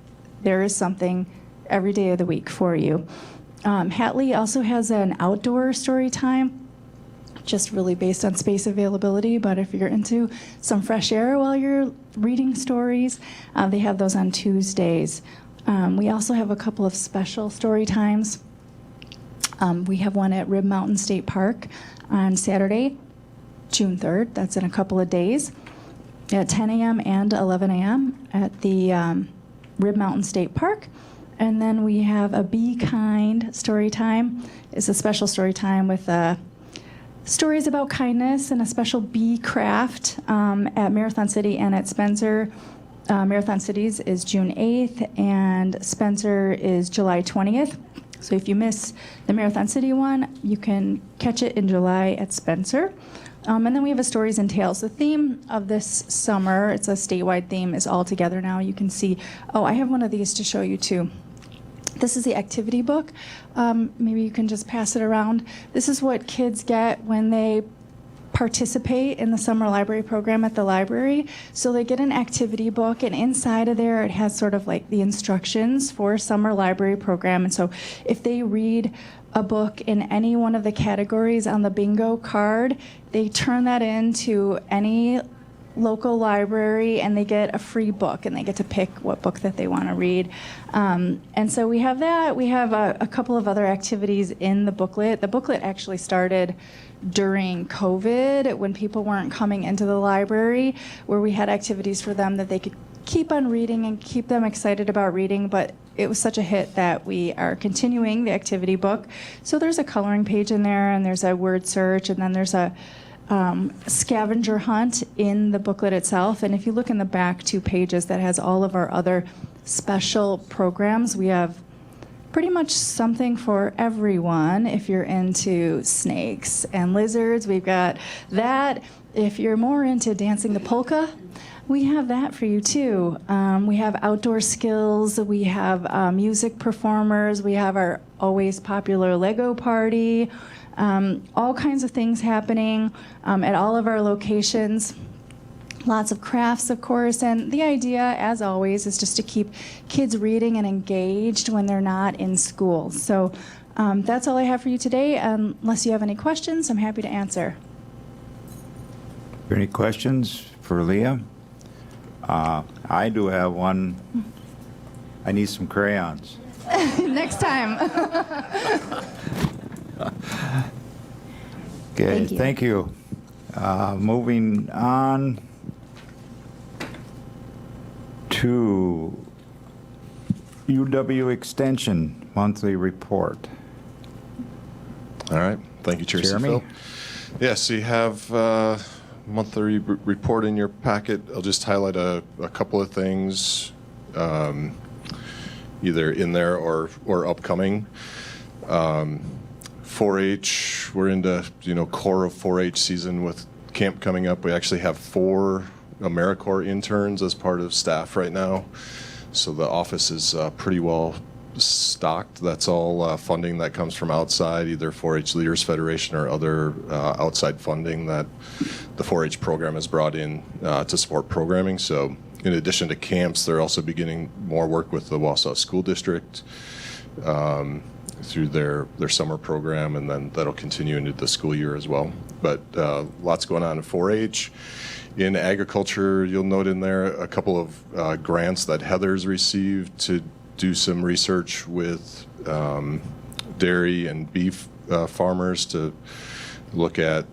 there is something every day of the week for you. Hatley also has an outdoor story time, just really based on space availability, but if you're into some fresh air while you're reading stories, they have those on Tuesdays. We also have a couple of special story times. We have one at Rib Mountain State Park on Saturday, June 3rd. That's in a couple of days at 10 a.m. and 11 a.m. at the Rib Mountain State Park. And then we have a Be Kind story time. It's a special story time with stories about kindness and a special bee craft at Marathon City and at Spencer. Marathon Cities is June 8th and Spencer is July 20th. So if you miss the Marathon City one, you can catch it in July at Spencer. And then we have a Stories and Tales. The theme of this summer, it's a statewide theme, is all together now. You can see, I have one of these to show you too. This is the activity book. Maybe you can just pass it around. This is what kids get when they participate in the summer library program at the library. So they get an activity book, and inside of there it has sort of like the instructions for summer library program. And so if they read a book in any one of the categories on the bingo card, they turn that into any local library and they get a free book, and they get to pick what book that they want to read. And so we have that. We have a couple of other activities in the booklet. The booklet actually started during COVID when people weren't coming into the library, where we had activities for them that they could keep on reading and keep them excited about reading, but it was such a hit that we are continuing the activity book. So there's a coloring page in there, and there's a word search, and then there's a scavenger hunt in the booklet itself. And if you look in the back 2 pages, that has all of our other special programs. We have pretty much something for everyone. If you're into snakes and lizards, we've got that. If you're more into dancing the polka, we have that for you too. We have outdoor skills, we have music performers, we have our always popular Lego party, all kinds of things happening at all of our locations. Lots of crafts, of course, and the idea, as always, is just to keep kids reading and engaged when they're not in school. So that's all I have for you today. Unless you have any questions, I'm happy to answer. Are there any questions for Leah? I do have one. I need some crayons. Next time. Okay, thank you. Moving on to UW Extension Monthly Report. All right. Thank you, Chair Jeremy? Seafield. Yes, so you have monthly report in your packet. I'll just highlight a couple of things, either in there or upcoming. 4-H, we're into core of 4-H season with camp coming up. We actually have 4 AmeriCorps interns as part of staff right now, so the office is pretty well stocked. That's all funding that comes from outside, either 4-H Leaders Federation or other outside funding that the 4-H program has brought in to support programming. So in addition to camps, they're also beginning more work with the Wausau School District through their summer program, and then that'll continue into the school year as well. But lots going on in 4-H. In agriculture, you'll note in there a couple of grants that Heather's received to do some research with dairy and beef farmers to look at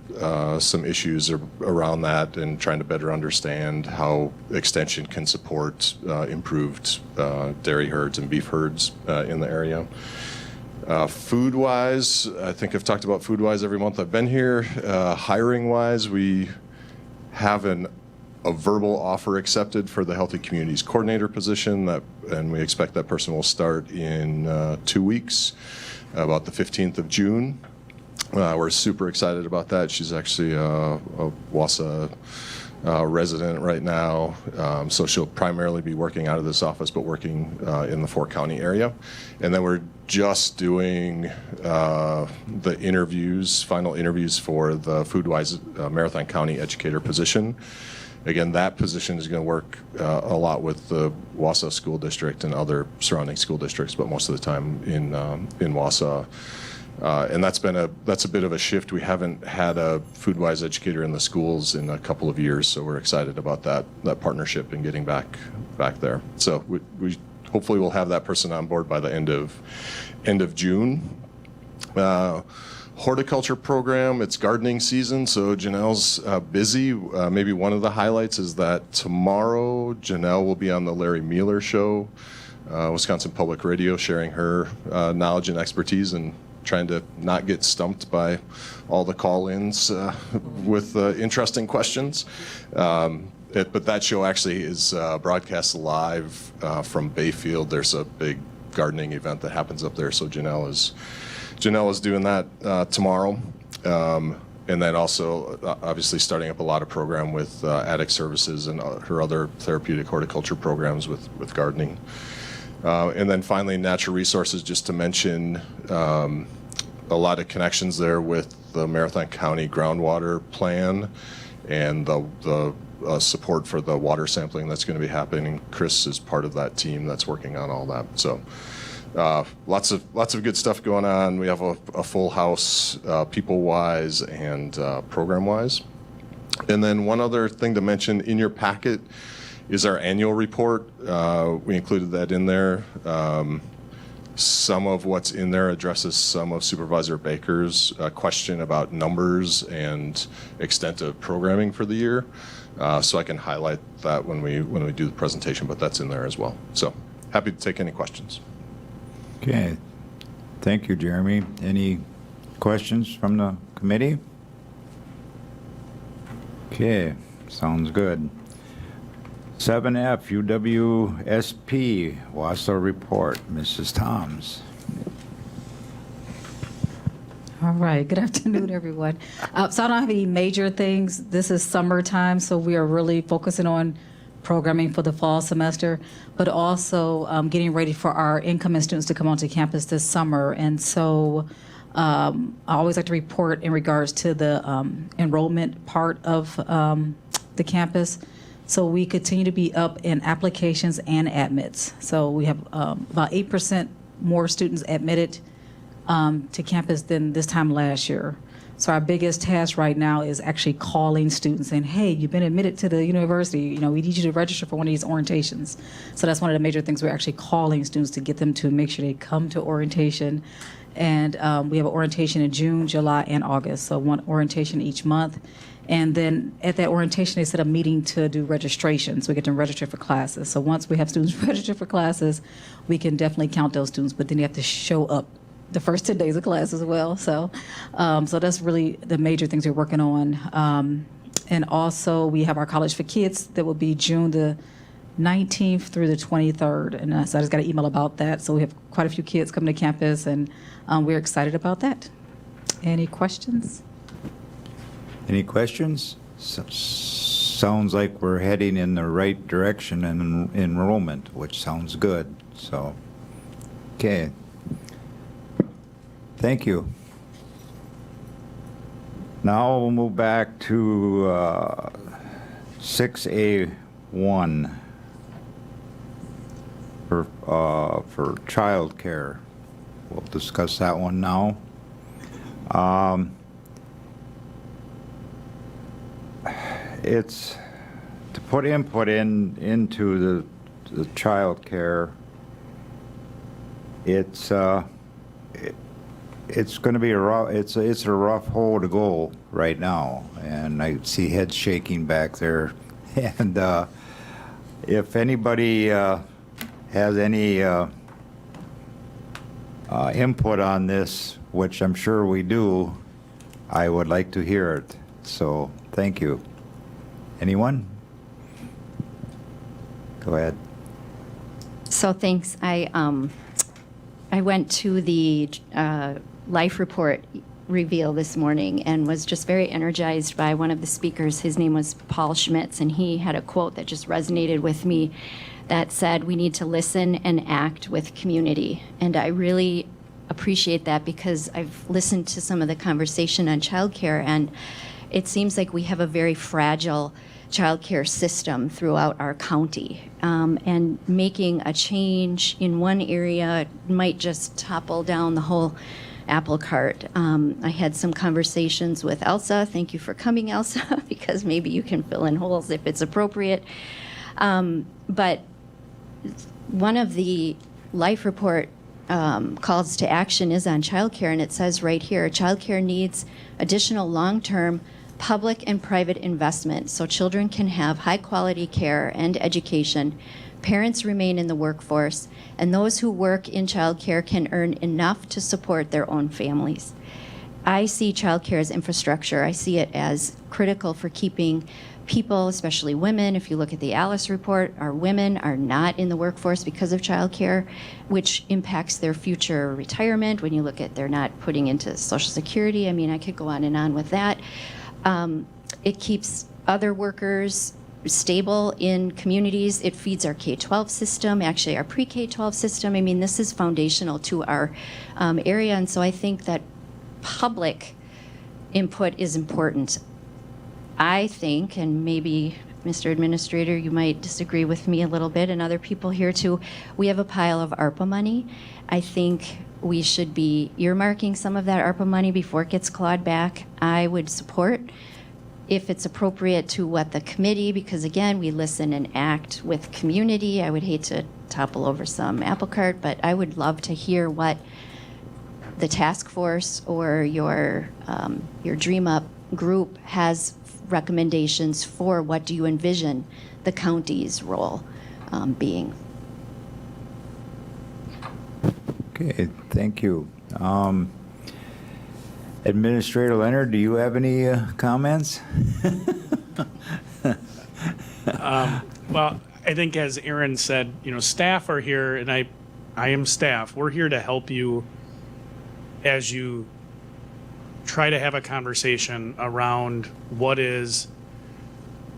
some issues around that and trying to better understand how Extension can support improved dairy herds and beef herds in the area. Food-wise, I think I've talked about food-wise every month I've been here. Hiring-wise, we have a verbal offer accepted for the Healthy Communities Coordinator position, and we expect that person will start in 2 weeks, about the 15th of June. We're super excited about that. She's actually a Wausau resident right now, so she'll primarily be working out of this office, but working in the 4-county area. And then we're just doing the interviews, final interviews for the Foodwise Marathon County Educator position. Again, that position is going to work a lot with the Wausau School District and other surrounding school districts, but most of the time in Wausau. And that's a bit of a shift. We haven't had a Foodwise educator in the schools in a couple of years, so we're excited about that partnership and getting back there. So we hopefully we'll have that person on board by the end of June. Horticulture program, it's gardening season, so Janelle's busy. Maybe one of the highlights is that tomorrow Janelle will be on the Larry Mueller Show, Wisconsin Public Radio, sharing her knowledge and expertise and trying to not get stumped by all the call-ins with interesting questions. But that show actually is broadcast live from Bayfield. There's a big gardening event that happens up there. So Janelle is doing that tomorrow. And then also, obviously, starting up a lot of program with Addict Services and her other therapeutic horticulture programs with gardening. And then finally, natural resources, just to mention a lot of connections there with the Marathon County groundwater plan and the support for the water sampling that's going to be happening. Chris is part of that team that's working on all that. So lots of good stuff going on. We have a full house, people-wise and program-wise. And then one other thing to mention in your packet is our annual report. We included that in there. Some of what's in there addresses some of Supervisor Baker's question about numbers and extent of programming for the year. So I can highlight that when we do the presentation, but that's in there as well. So happy to take any questions. Okay. Thank you, Jeremy. Any questions from the committee? Okay, sounds good. 7F, UWSP, WASA report. Mrs. Toms. All right, good afternoon, everyone. So I don't have any major things. This is summertime, so we are really focusing on programming for the fall semester, but also getting ready for our incoming students to come onto campus this summer. And so I always like to report in regards to the enrollment part of the campus. So we continue to be up in applications and admits. So we have about 8% more students admitted to campus than this time last year. So our biggest task right now is actually calling students saying, hey, you've been admitted to the university. You know, we need you to register for one of these orientations. So that's one of the major things. We're actually calling students to get them to make sure they come to orientation. And we have an orientation in June, July, and August. So one orientation each month. And then at that orientation, they set a meeting to do registration. So we get them register for classes. So once we have students register for classes, we can definitely count those students, but then they have to show up the first 10 days of class as well. So so that's really the major things we're working on. And also we have our College for Kids that will be June the 19th through the 23rd. And so I just got an email about that. So we have quite a few kids coming to campus, and we're excited about that. Any questions? Any questions? Sounds like we're heading in the right direction in enrollment, which sounds good. So, okay. Thank you. Now we'll move back to 6A1 for child care. We'll discuss that one now. It's to put input into the child care. It's going to be a rough hole to go right now, and I see heads shaking back there. And if anybody has any input on this, which I'm sure we do, I would like to hear it. So thank you. Anyone? Go ahead. So thanks. I went to the life report reveal this morning and was just very energized by one of the speakers. His name was Paul Schmitz, and he had a quote that just resonated with me that said, "We need to listen and act with community." And I really appreciate that, because I've listened to some of the conversation on childcare, and it seems like we have a very fragile childcare system throughout our county. And making a change in one area might just topple down the whole apple cart. I had some conversations with Elsa. Thank you for coming, Elsa, because maybe you can fill in holes if it's appropriate. But one of the life report calls to action is on childcare, and it says right here, childcare needs additional long-term public and private investment so children can have high-quality care and education, parents remain in the workforce, and those who work in childcare can earn enough to support their own families. I see childcare as infrastructure. I see it as critical for keeping people, especially women. If you look at the Alice report, our women are not in the workforce because of childcare, which impacts their future retirement. When you look at they're not putting into Social Security, I mean, I could go on and on with that. It keeps other workers stable in communities. It feeds our K-12 system, actually our pre-K-12 system. I mean, this is foundational to our area, and so I think that public input is important. I think, and maybe Mr. Administrator, you might disagree with me a little bit, and other people here too, we have a pile of ARPA money. I think we should be earmarking some of that ARPA money before it gets clawed back. I would support, if it's appropriate to what the committee, because again, we listen and act with community. I would hate to topple over some apple cart, but I would love to hear what the task force or your Dream Up group has recommendations for. What do you envision the county's role being? Okay, thank you. Administrator Leonard, do you have any comments? Well, I think as Aaron said, staff are here, and I am staff. We're here to help you as you try to have a conversation around what is,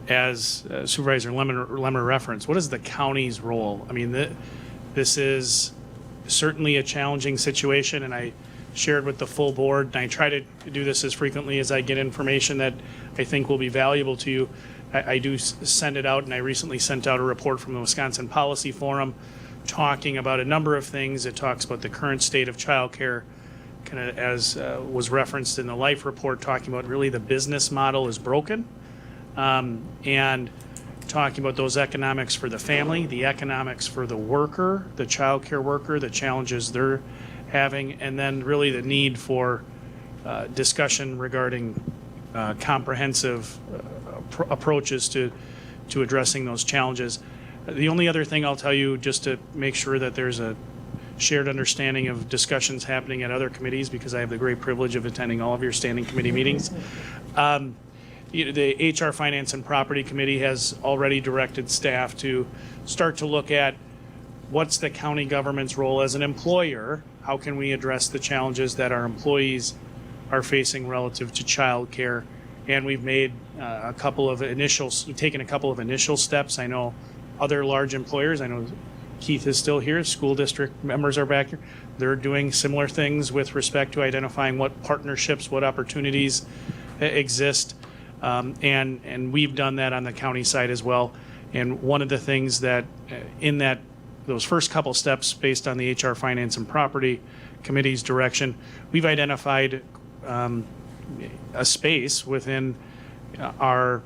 as Supervisor Lemmer referenced, what is the county's role? I mean, this is certainly a challenging situation, and I shared with the full board, and I try to do this as frequently as I get information that I think will be valuable to you. I do send it out, and I recently sent out a report from the Wisconsin Policy Forum talking about a number of things. It talks about the current state of childcare, kind of as was referenced in the LIFE report, talking about really the business model is broken, and talking about those economics for the family, the economics for the worker, the childcare worker, the challenges they're having, and then really the need for discussion regarding comprehensive approaches to addressing those challenges. The only other thing I'll tell you, just to make sure that there's a shared understanding of discussions happening at other committees, because I have the great privilege of attending all of your standing committee meetings. The HR Finance and Property Committee has already directed staff to start to look at what's the county government's role as an employer. How can we address the challenges that our employees are facing relative to child care? And we've made taken a couple of initial steps. I know other large employers, I know Keith is still here, school district members are back here. They're doing similar things with respect to identifying what partnerships, what opportunities exist. And we've done that on the county side as well. And one of the things that those first couple steps based on the HR Finance and Property Committee's direction, we've identified a space within our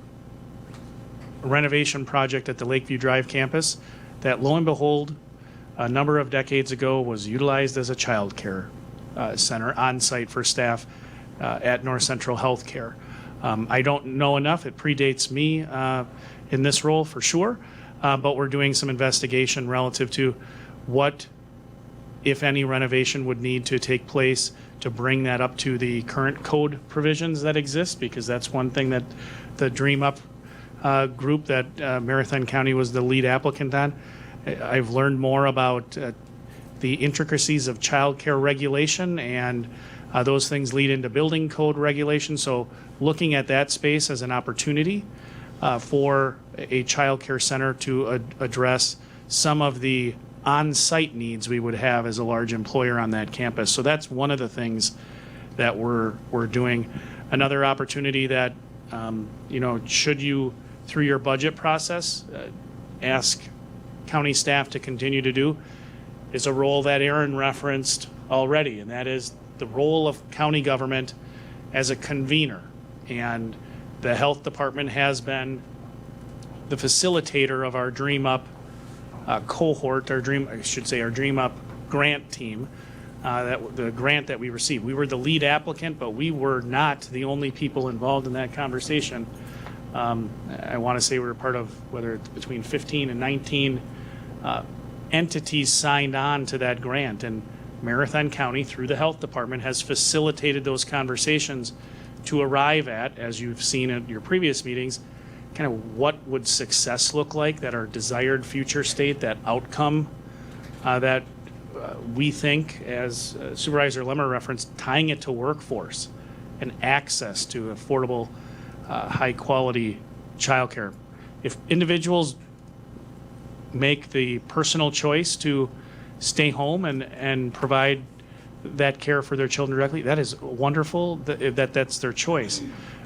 renovation project at the Lakeview Drive campus that, lo and behold, a number of decades ago was utilized as a child care center on site for staff at North Central Healthcare. I don't know enough. It predates me in this role for sure, but we're doing some investigation relative to what, if any, renovation would need to take place to bring that up to the current code provisions that exist, because that's one thing that the Dream Up group that Marathon County was the lead applicant on. I've learned more about the intricacies of child care regulation, and those things lead into building code regulation. So looking at that space as an opportunity for a child care center to address some of the on-site needs we would have as a large employer on that campus. So that's one of the things that we're doing. Another opportunity that, should you, through your budget process, ask county staff to continue to do, is a role that Aaron referenced already, and that is the role of county government as a convener. And the health department has been the facilitator of our Dream Up cohort, our Dream Up grant team, the grant that we received. We were the lead applicant, but we were not the only people involved in that conversation. I want to say we were part of, whether it's between 15 and 19 entities signed on to that grant, and Marathon County, through the Health Department, has facilitated those conversations to arrive at, as you've seen at your previous meetings, kind of what would success look like, that our desired future state, that outcome that we think, as Supervisor Lemmer referenced, tying it to workforce and access to affordable, high-quality childcare. If individuals make the personal choice to stay home and provide that care for their children directly, that is wonderful, that's their choice.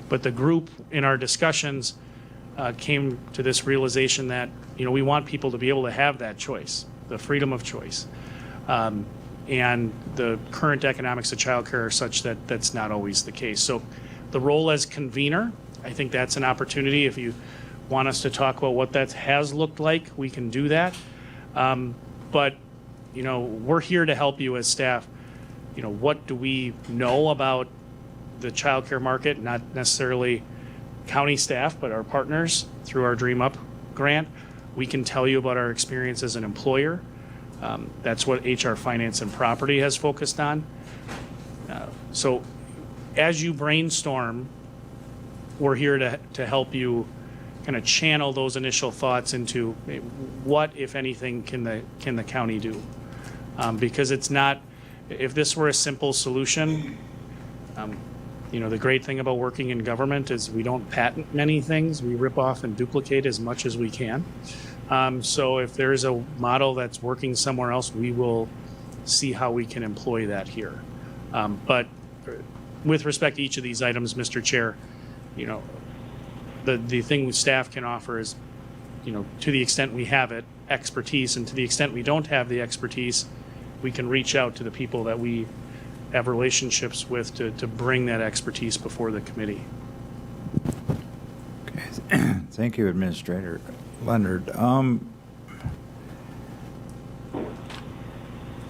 But the group in our discussions came to this realization that, we want people to be able to have that choice, the freedom of choice. And the current economics of childcare are such that that's not always the case. So the role as convener, I think that's an opportunity. If you want us to talk about what that has looked like, we can do that. But, we're here to help you as staff. What do we know about the childcare market? Not necessarily county staff, but our partners through our Dream Up grant. We can tell you about our experience as an employer. That's what HR Finance and Property has focused on. So as you brainstorm, we're here to help you kind of channel those initial thoughts into what, if anything, can the county do? Because it's not, if this were a simple solution, the great thing about working in government is we don't patent many things. We rip off and duplicate as much as we can. So if there's a model that's working somewhere else, we will see how we can employ that here. But with respect to each of these items, Mr. Chair, the thing staff can offer is, to the extent we have it, expertise, and to the extent we don't have the expertise, we can reach out to the people that we have relationships with to bring that expertise before the committee. Okay. Thank you, Administrator Leonard.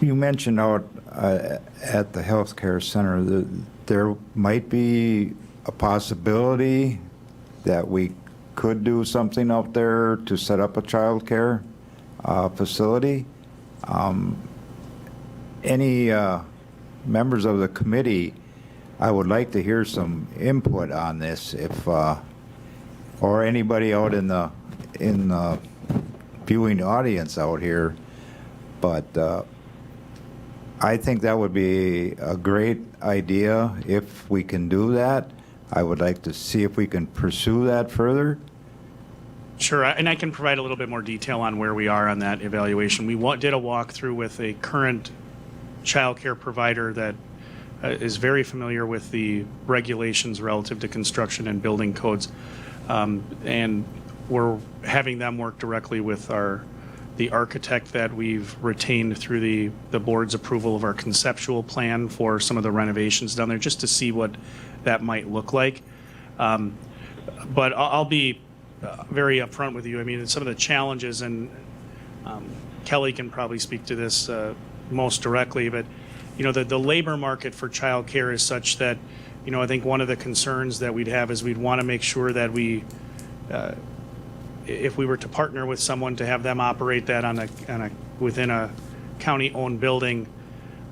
You mentioned out at the healthcare center that there might be a possibility that we could do something out there to set up a child care facility. Any members of the committee, I would like to hear some input on this, if or anybody out in the viewing audience out here. But I think that would be a great idea if we can do that. I would like to see if we can pursue that further. Sure, and I can provide a little bit more detail on where we are on that evaluation. We did a walkthrough with a current child care provider that is very familiar with the regulations relative to construction and building codes. And we're having them work directly with the architect that we've retained through the board's approval of our conceptual plan for some of the renovations down there, just to see what that might look like. But I'll be very upfront with you. I mean, some of the challenges, and Kelly can probably speak to this most directly, but the labor market for child care is such that, I think one of the concerns that we'd have is we'd want to make sure that we, if we were to partner with someone to have them operate that within a county-owned building,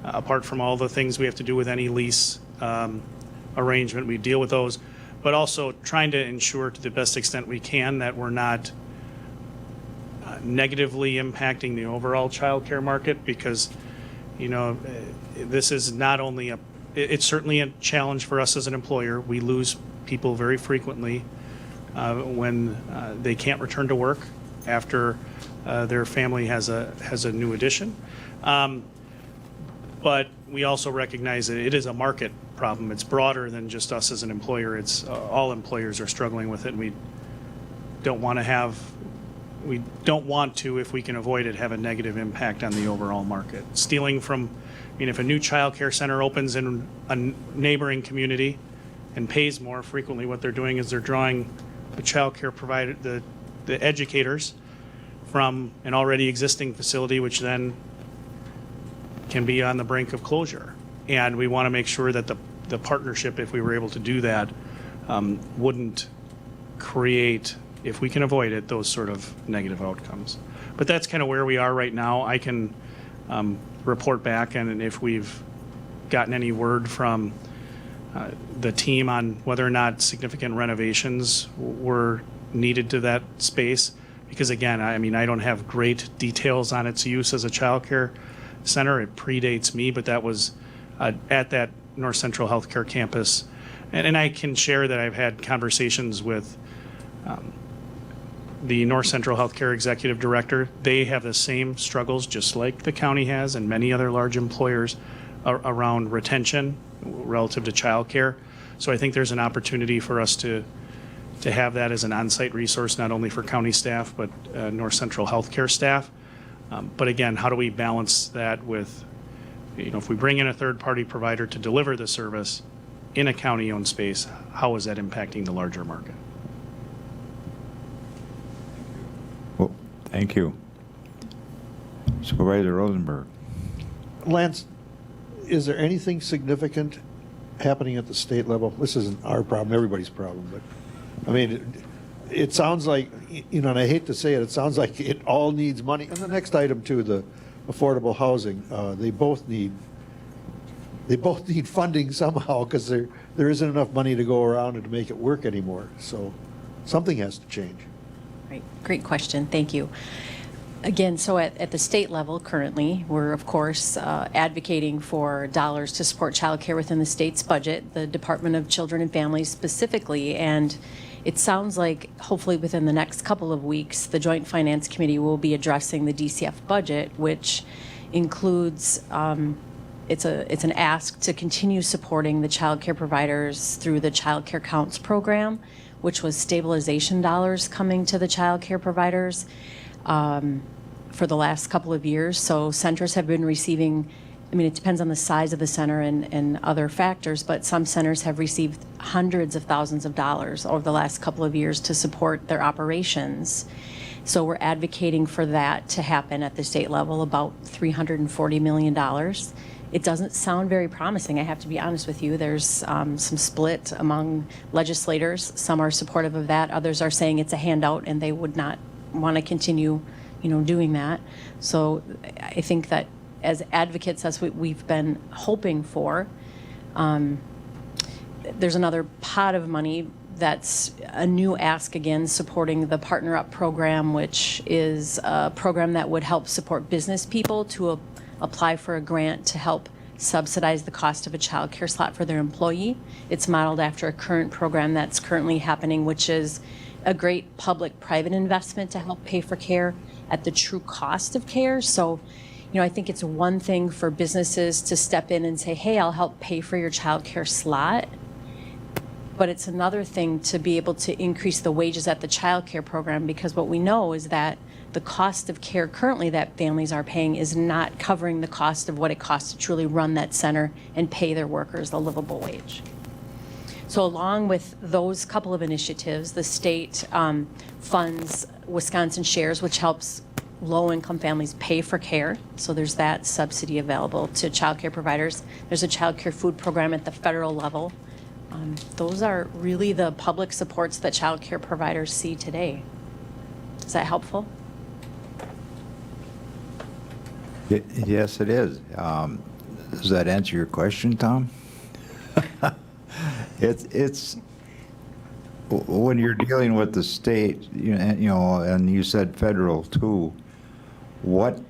apart from all the things we have to do with any lease arrangement, we deal with those, but also trying to ensure to the best extent we can that we're not negatively impacting the overall child care market, because this is not only it's certainly a challenge for us as an employer. We lose people very frequently when they can't return to work after their family has a new addition. But we also recognize that it is a market problem. It's broader than just us as an employer. It's all employers are struggling with it, and we don't want to, if we can avoid it, have a negative impact on the overall market. Stealing from, if a new child care center opens in a neighboring community and pays more, frequently what they're doing is they're drawing the child care provider, the educators, from an already existing facility, which then can be on the brink of closure. And we want to make sure that the partnership, if we were able to do that, wouldn't create, if we can avoid it, those sort of negative outcomes. But that's kind of where we are right now. I can report back, and if we've gotten any word from the team on whether or not significant renovations were needed to that space. Because again, I mean, I don't have great details on its use as a childcare center. It predates me, but that was at that North Central Healthcare campus. And I can share that I've had conversations with the North Central Healthcare Executive Director. They have the same struggles, just like the county has and many other large employers, around retention relative to childcare. So I think there's an opportunity for us to have that as an on-site resource, not only for county staff, but North Central Healthcare staff. But again, how do we balance that with, if we bring in a third-party provider to deliver the service in a county-owned space, how is that impacting the larger market? Well, thank you. Supervisor Rosenberg. Lance, is there anything significant happening at the state level? This isn't our problem, everybody's problem, but, I mean, it sounds like, and I hate to say it, it sounds like it all needs money. And the next item too, the affordable housing, they both need funding somehow, because there isn't enough money to go around and to make it work anymore. So something has to change. Right. Great question. Thank you. Again, so at the state level currently, we're of course advocating for dollars to support childcare within the state's budget, the Department of Children and Families specifically. And it sounds like hopefully within the next couple of weeks, the Joint Finance Committee will be addressing the DCF budget, which includes it's an ask to continue supporting the childcare providers through the Child Care Counts program, which was stabilization dollars coming to the childcare providers for the last couple of years. So centers have been receiving, I mean, it depends on the size of the center and other factors, but some centers have received hundreds of thousands of dollars over the last couple of years to support their operations. So we're advocating for that to happen at the state level, about $340 million. It doesn't sound very promising, I have to be honest with you. There's some split among legislators. Some are supportive of that. Others are saying it's a handout and they would not want to continue, doing that. So I think that as advocates, that's what we've been hoping for. There's another pot of money that's a new ask again, supporting the Partner Up program, which is a program that would help support business people to apply for a grant to help subsidize the cost of a child care slot for their employee. It's modeled after a current program that's currently happening, which is a great public-private investment to help pay for care at the true cost of care. So, I think it's one thing for businesses to step in and say, hey, I'll help pay for your child care slot. But it's another thing to be able to increase the wages at the child care program, because what we know is that the cost of care currently that families are paying is not covering the cost of what it costs to truly run that center and pay their workers a livable wage. So along with those couple of initiatives, the state funds Wisconsin Shares, which helps low-income families pay for care. So there's that subsidy available to child care providers. There's a child care food program at the federal level. Those are really the public supports that child care providers see today. Is that helpful? Yes, it is. Does that answer your question, Tom? It's when you're dealing with the state, and you said federal too. What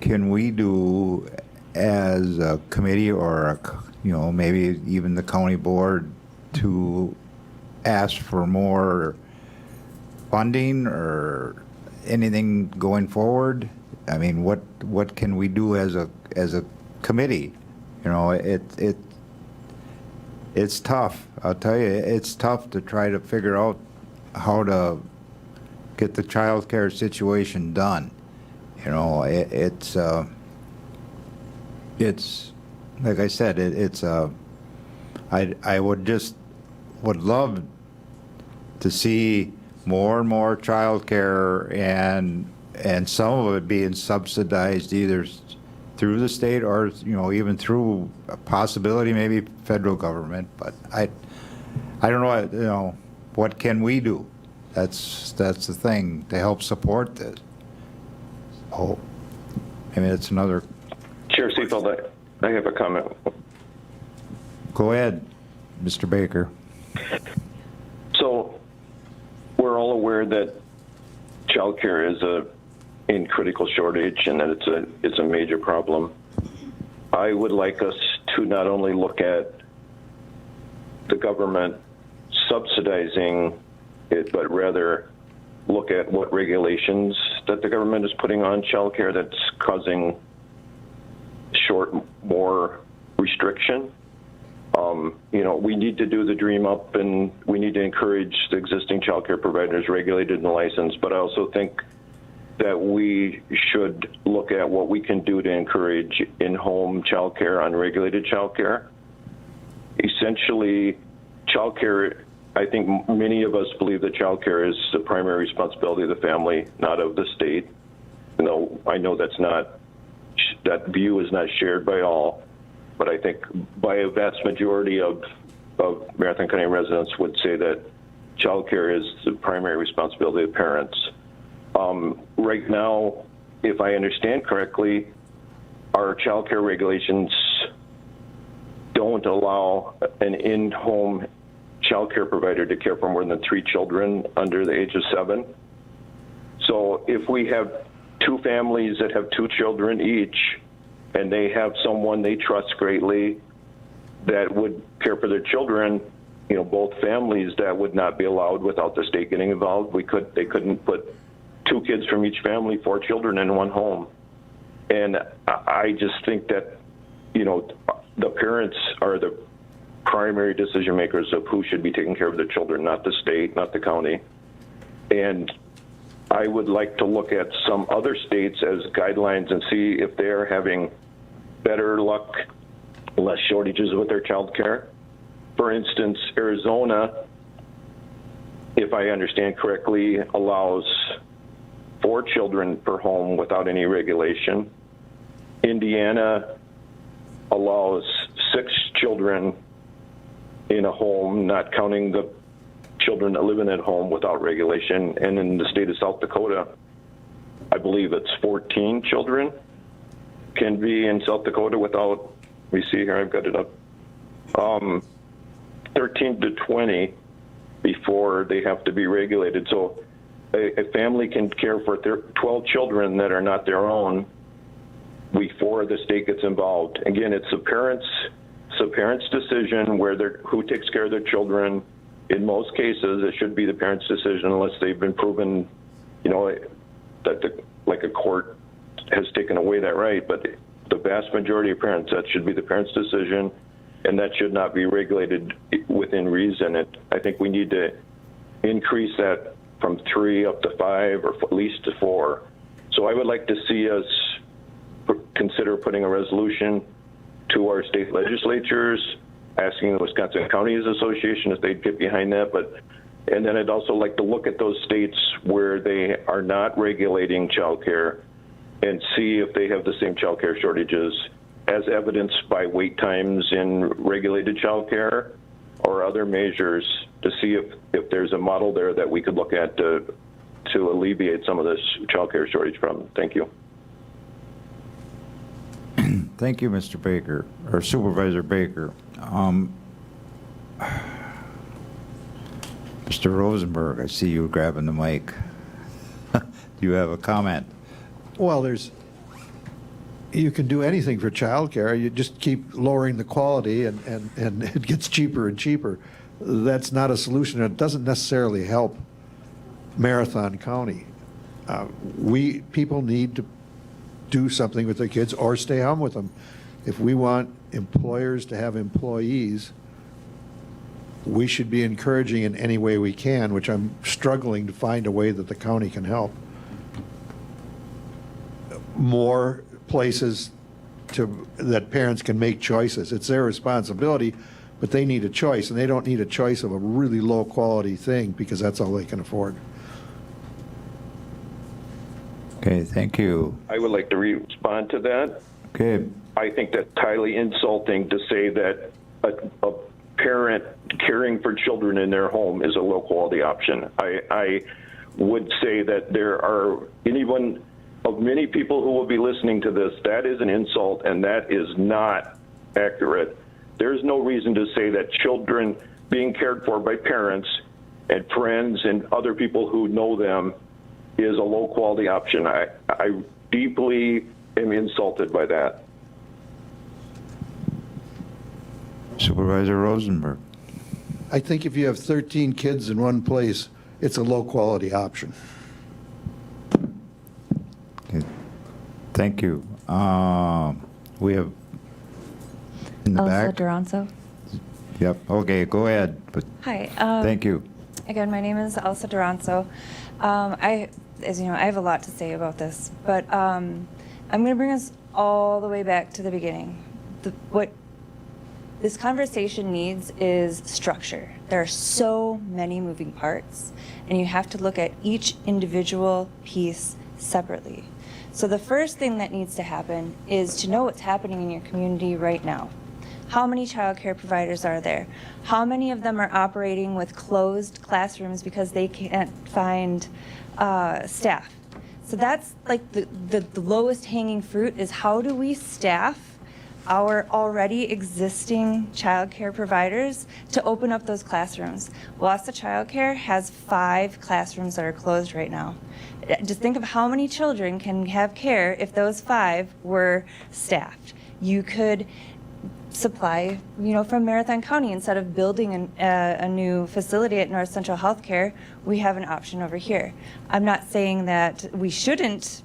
can we do as a committee or maybe even the county board to ask for more funding or anything going forward? I mean, what can we do as a committee? It's tough. I'll tell you, it's tough to try to figure out how to get the child care situation done. It's like I said, I would love to see more and more child care and some of it being subsidized either through the state or even through a possibility maybe federal government. But I don't know, what can we do? That's the thing to help support this. Oh, maybe that's another Seefeld, I have a comment. Go ahead, Mr. Baker. So we're all aware that childcare is in critical shortage and that it's a major problem. I would like us to not only look at the government subsidizing it, but rather look at what regulations that the government is putting on childcare that's causing more restriction. We need to do the Dream Up, and we need to encourage the existing childcare providers regulated and licensed, but I also think that we should look at what we can do to encourage in-home childcare, unregulated childcare. Essentially, childcare, I think many of us believe that childcare is the primary responsibility of the family, not of the state. I know that view is not shared by all, but I think by a vast majority of Marathon County residents would say that childcare is the primary responsibility of parents. Right now, if I understand correctly, our childcare regulations don't allow an in-home childcare provider to care for more than 3 children under the age of 7. So if we have 2 families that have 2 children each, and they have someone they trust greatly that would care for their children, both families, that would not be allowed without the state getting involved. They couldn't put 2 kids from each family, 4 children in one home. And I just think that, the parents are the primary decision makers of who should be taking care of their children, not the state, not the county. And I would like to look at some other states as guidelines and see if they're having better luck, less shortages with their child care. For instance, Arizona, if I understand correctly, allows 4 children per home without any regulation. Indiana allows 6 children in a home, not counting the children that live in that home, without regulation. And in the state of South Dakota, I believe it's 14 children can be in South Dakota without, let me see here, I've got it up, 13 to 20 before they have to be regulated. So a family can care for 12 children that are not their own before the state gets involved. Again, it's a parent's decision who takes care of their children. In most cases, it should be the parent's decision unless they've been proven, that like a court has taken away that right. But the vast majority of parents, that should be the parent's decision, and that should not be regulated within reason. I think we need to increase that from 3 up to 5 or at least to 4. So I would like to see us consider putting a resolution to our state legislatures, asking the Wisconsin Counties Association if they'd get behind that. And then I'd also like to look at those states where they are not regulating childcare and see if they have the same childcare shortages as evidenced by wait times in regulated childcare or other measures, to see if there's a model there that we could look at to alleviate some of this childcare shortage problem. Thank you. Thank you, Mr. Baker, or Supervisor Baker. Mr. Rosenberg, I see you grabbing the mic. Do you have a comment? Well, you can do anything for childcare. You just keep lowering the quality, and it gets cheaper and cheaper. That's not a solution. It doesn't necessarily help Marathon County. People need to do something with their kids or stay home with them. If we want employers to have employees, we should be encouraging in any way we can, which I'm struggling to find a way that the county can help. More places that parents can make choices. It's their responsibility, but they need a choice, and they don't need a choice of a really low quality thing because that's all they can afford. Okay, thank you. I would like to respond to that. Okay. I think that's highly insulting to say that a parent caring for children in their home is a low quality option. I would say that there are anyone of many people who will be listening to this, that is an insult, and that is not accurate. There's no reason to say that children being cared for by parents and friends and other people who know them is a low-quality option. I deeply am insulted by that. Supervisor Rosenberg. I think if you have 13 kids in one place, it's a low-quality option. Okay. Thank you. We have in the Elsa back. Duranzo. Yep, okay, go ahead. But Hi. thank you. Again, my name is Elsa Duranzo. As you know, I have a lot to say about this, but I'm going to bring us all the way back to the beginning. What this conversation needs is structure. There are so many moving parts, and you have to look at each individual piece separately. So the first thing that needs to happen is to know what's happening in your community right now. How many child care providers are there? How many of them are operating with closed classrooms because they can't find staff? So that's like the lowest hanging fruit is how do we staff our already existing child care providers to open up those classrooms? Wassa Child Care has 5 classrooms that are closed right now. Just think of how many children can have care if those 5 were staffed. You could supply, from Marathon County, instead of building a new facility at North Central Healthcare, we have an option over here. I'm not saying that we shouldn't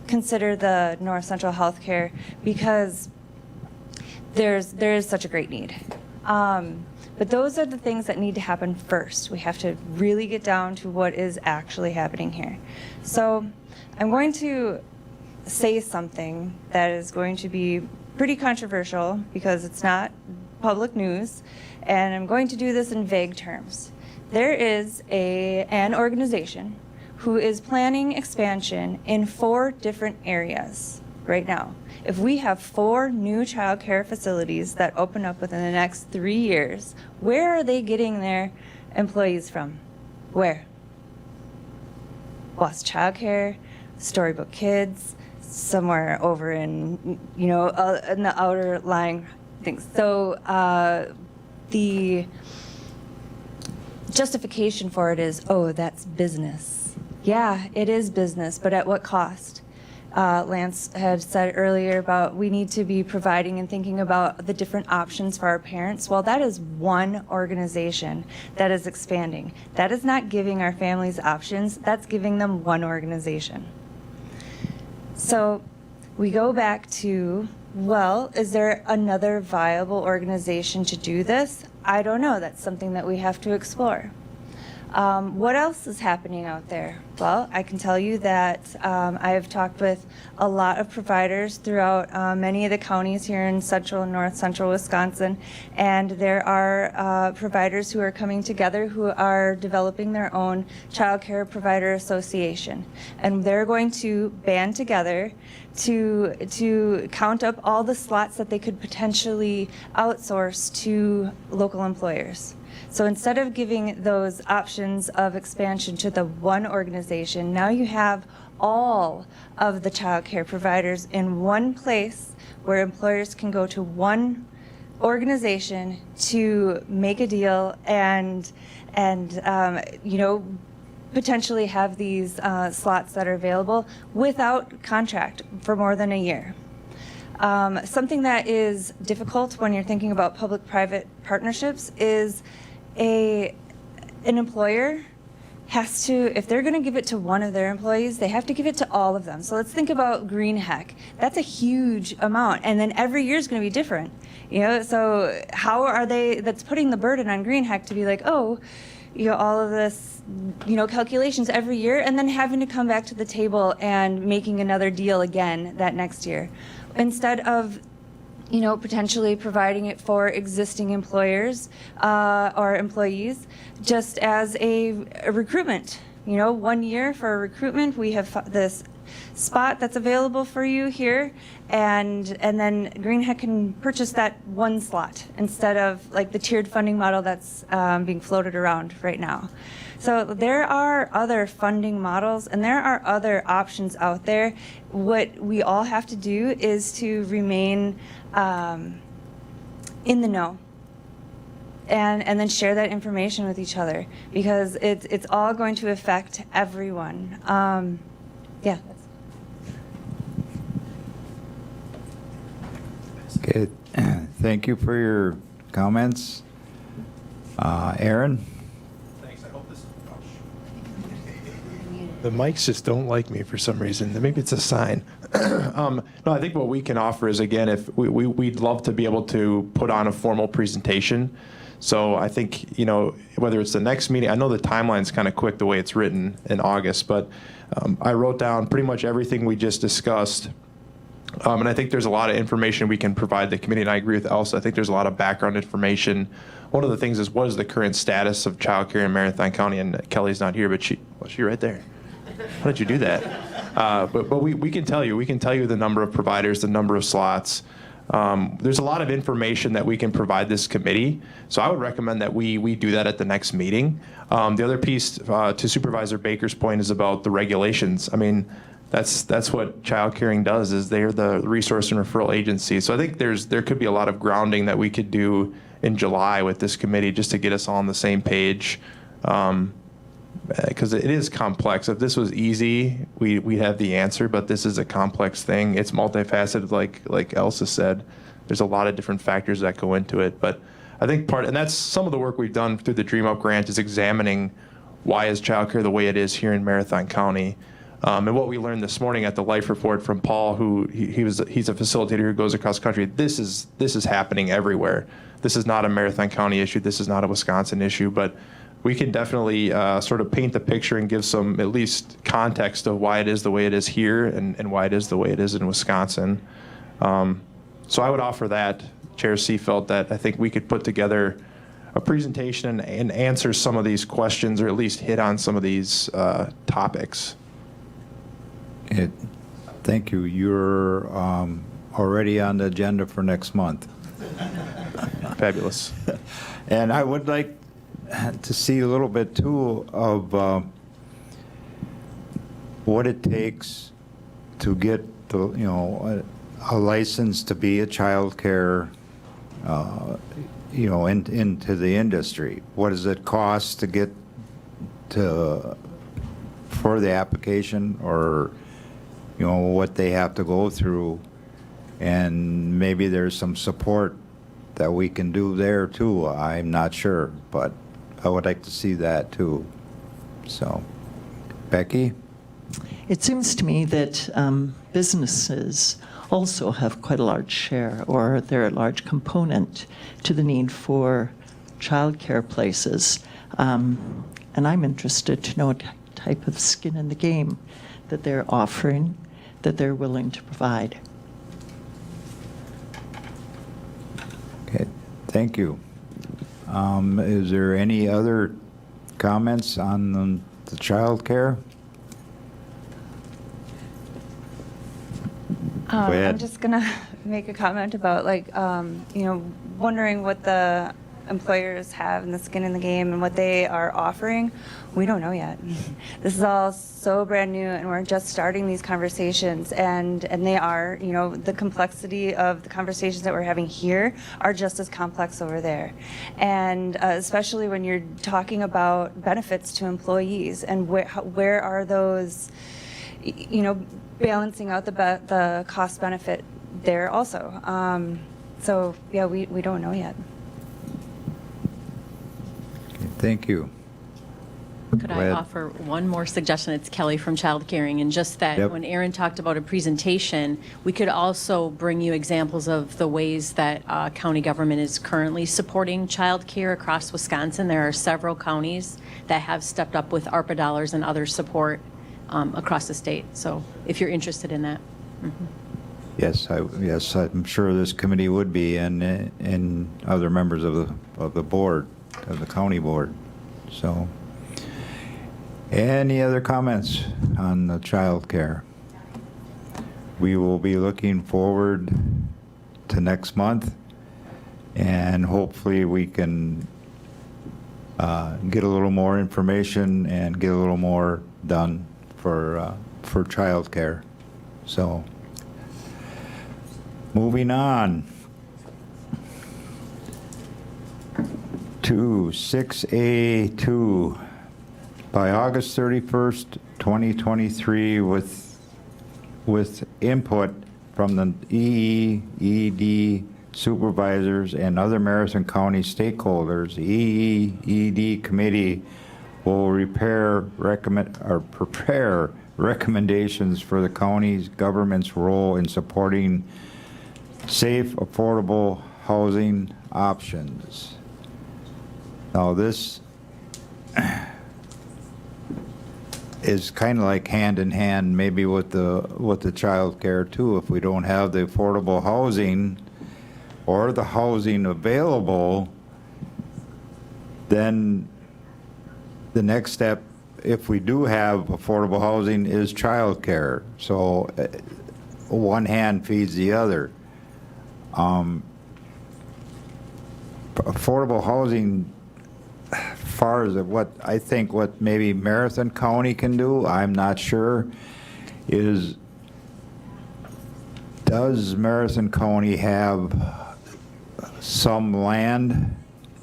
consider the North Central Healthcare because there is such a great need. But those are the things that need to happen first. We have to really get down to what is actually happening here. So I'm going to say something that is going to be pretty controversial because it's not public news, and I'm going to do this in vague terms. There is an organization who is planning expansion in 4 different areas right now. If we have 4 new child care facilities that open up within the next 3 years, where are they getting their employees from? Where? Wassa Child Care, Storybook Kids, somewhere over in, in the outer lying things. So the justification for it is, oh, that's business. Yeah, it is business, but at what cost? Lance had said earlier about we need to be providing and thinking about the different options for our parents. Well, that is one organization that is expanding. That is not giving our families options. That's giving them one organization. So we go back to, well, is there another viable organization to do this? I don't know. That's something that we have to explore. What else is happening out there? Well, I can tell you that I have talked with a lot of providers throughout many of the counties here in central and north central Wisconsin, and there are providers who are coming together who are developing their own child care provider association, and they're going to band together to count up all the slots that they could potentially outsource to local employers. So instead of giving those options of expansion to the one organization, now you have all of the child care providers in one place where employers can go to one organization to make a deal and potentially have these slots that are available without contract for more than a year. Something that is difficult when you're thinking about public-private partnerships is an employer has to, if they're going to give it to one of their employees, they have to give it to all of them. So let's think about GreenHec. That's a huge amount, and then every year is going to be different. So how are they? That's putting the burden on GreenHec to be like, all of this, calculations every year, and then having to come back to the table and making another deal again that next year, instead of potentially providing it for existing employers or employees, just as a recruitment. 1 year for recruitment, we have this spot that's available for you here, and then Greenhead can purchase that one slot instead of like the tiered funding model that's being floated around right now. So there are other funding models and there are other options out there. What we all have to do is to remain in the know. And then share that information with each other, because it's all going to affect everyone. Yeah. Okay, thank you for your comments. Aaron? Thanks, I hope this. The mics just don't like me for some reason. Maybe it's a sign. No, I think what we can offer is, again, if we'd love to be able to put on a formal presentation. So I think, whether it's the next meeting, I know the timeline's kind of quick the way it's written in August, but I wrote down pretty much everything we just discussed. And I think there's a lot of information we can provide the committee, and I agree with Elsa. I think there's a lot of background information. One of the things is, what is the current status of childcare in Marathon County? And Kelly's not here, but she's right there. How did you do that? But we can tell you. We can tell you the number of providers, the number of slots. There's a lot of information that we can provide this committee. So I would recommend that we do that at the next meeting. The other piece, to Supervisor Baker's point, is about the regulations. I mean, that's what Child Caring does, is they're the resource and referral agency. So I think there could be a lot of grounding that we could do in July with this committee just to get us all on the same page. Because it is complex. If this was easy, we'd have the answer, but this is a complex thing. It's multifaceted, like Elsa said. There's a lot of different factors that go into it. But I think and that's some of the work we've done through the Dream Up grant, is examining why is childcare the way it is here in Marathon County. And what we learned this morning at the Life Report from Paul, who he's a facilitator who goes across country. This is happening everywhere. This is not a Marathon County issue. This is not a Wisconsin issue, but we can definitely sort of paint the picture and give some, at least, context of why it is the way it is here and why it is the way it is in Wisconsin. So I would offer that, Chair Seefeld, that I think we could put together a presentation and answer some of these questions, or at least hit on some of these topics. Thank you. You're already on the agenda for next month. Fabulous. And I would like to see a little bit too of what it takes to get a license to be a child care into the industry. What does it cost to get for the application, or what they have to go through, and maybe there's some support that we can do there too. I'm not sure, but I would like to see that too. So, Becky? It seems to me that businesses also have quite a large share, or they're a large component to the need for childcare places. And I'm interested to know what type of skin in the game that they're offering, that they're willing to provide. Okay, thank you. Is there any other comments on the child care? Go ahead. I'm just going to make a comment about, wondering what the employers have and the skin in the game and what they are offering. We don't know yet. This is all so brand new, and we're just starting these conversations, and they are, the complexity of the conversations that we're having here are just as complex over there. And especially when you're talking about benefits to employees, and where are those, balancing out the cost benefit there also. So yeah, we don't know yet. Okay, thank you. Could I offer one more suggestion? It's Kelly from Child Caring, and just that when Aaron talked about a presentation, we could also bring you examples of the ways that county government is currently supporting child care across Wisconsin. There are several counties that have stepped up with ARPA dollars and other support across the state. So if you're interested in that. Mm-hmm. Yes, I'm sure this committee would be, and other members of the board, of the county board. So, any other comments on the child care? we will be looking forward to next month, and hopefully we can get a little more information and get a little more done for childcare. So, moving on to 6A2. By August 31st, 2023, with input from the EED supervisors and other Marathon County stakeholders, the EED committee will prepare recommendations for the county's government's role in supporting safe, affordable housing options. Now, this is kind of like hand in hand maybe with the child care too. If we don't have the affordable housing or the housing available, then the next step, if we do have affordable housing, is child care. So one hand feeds the other. Affordable housing, far as what I think what maybe Marathon County can do, I'm not sure, is does Marathon County have some land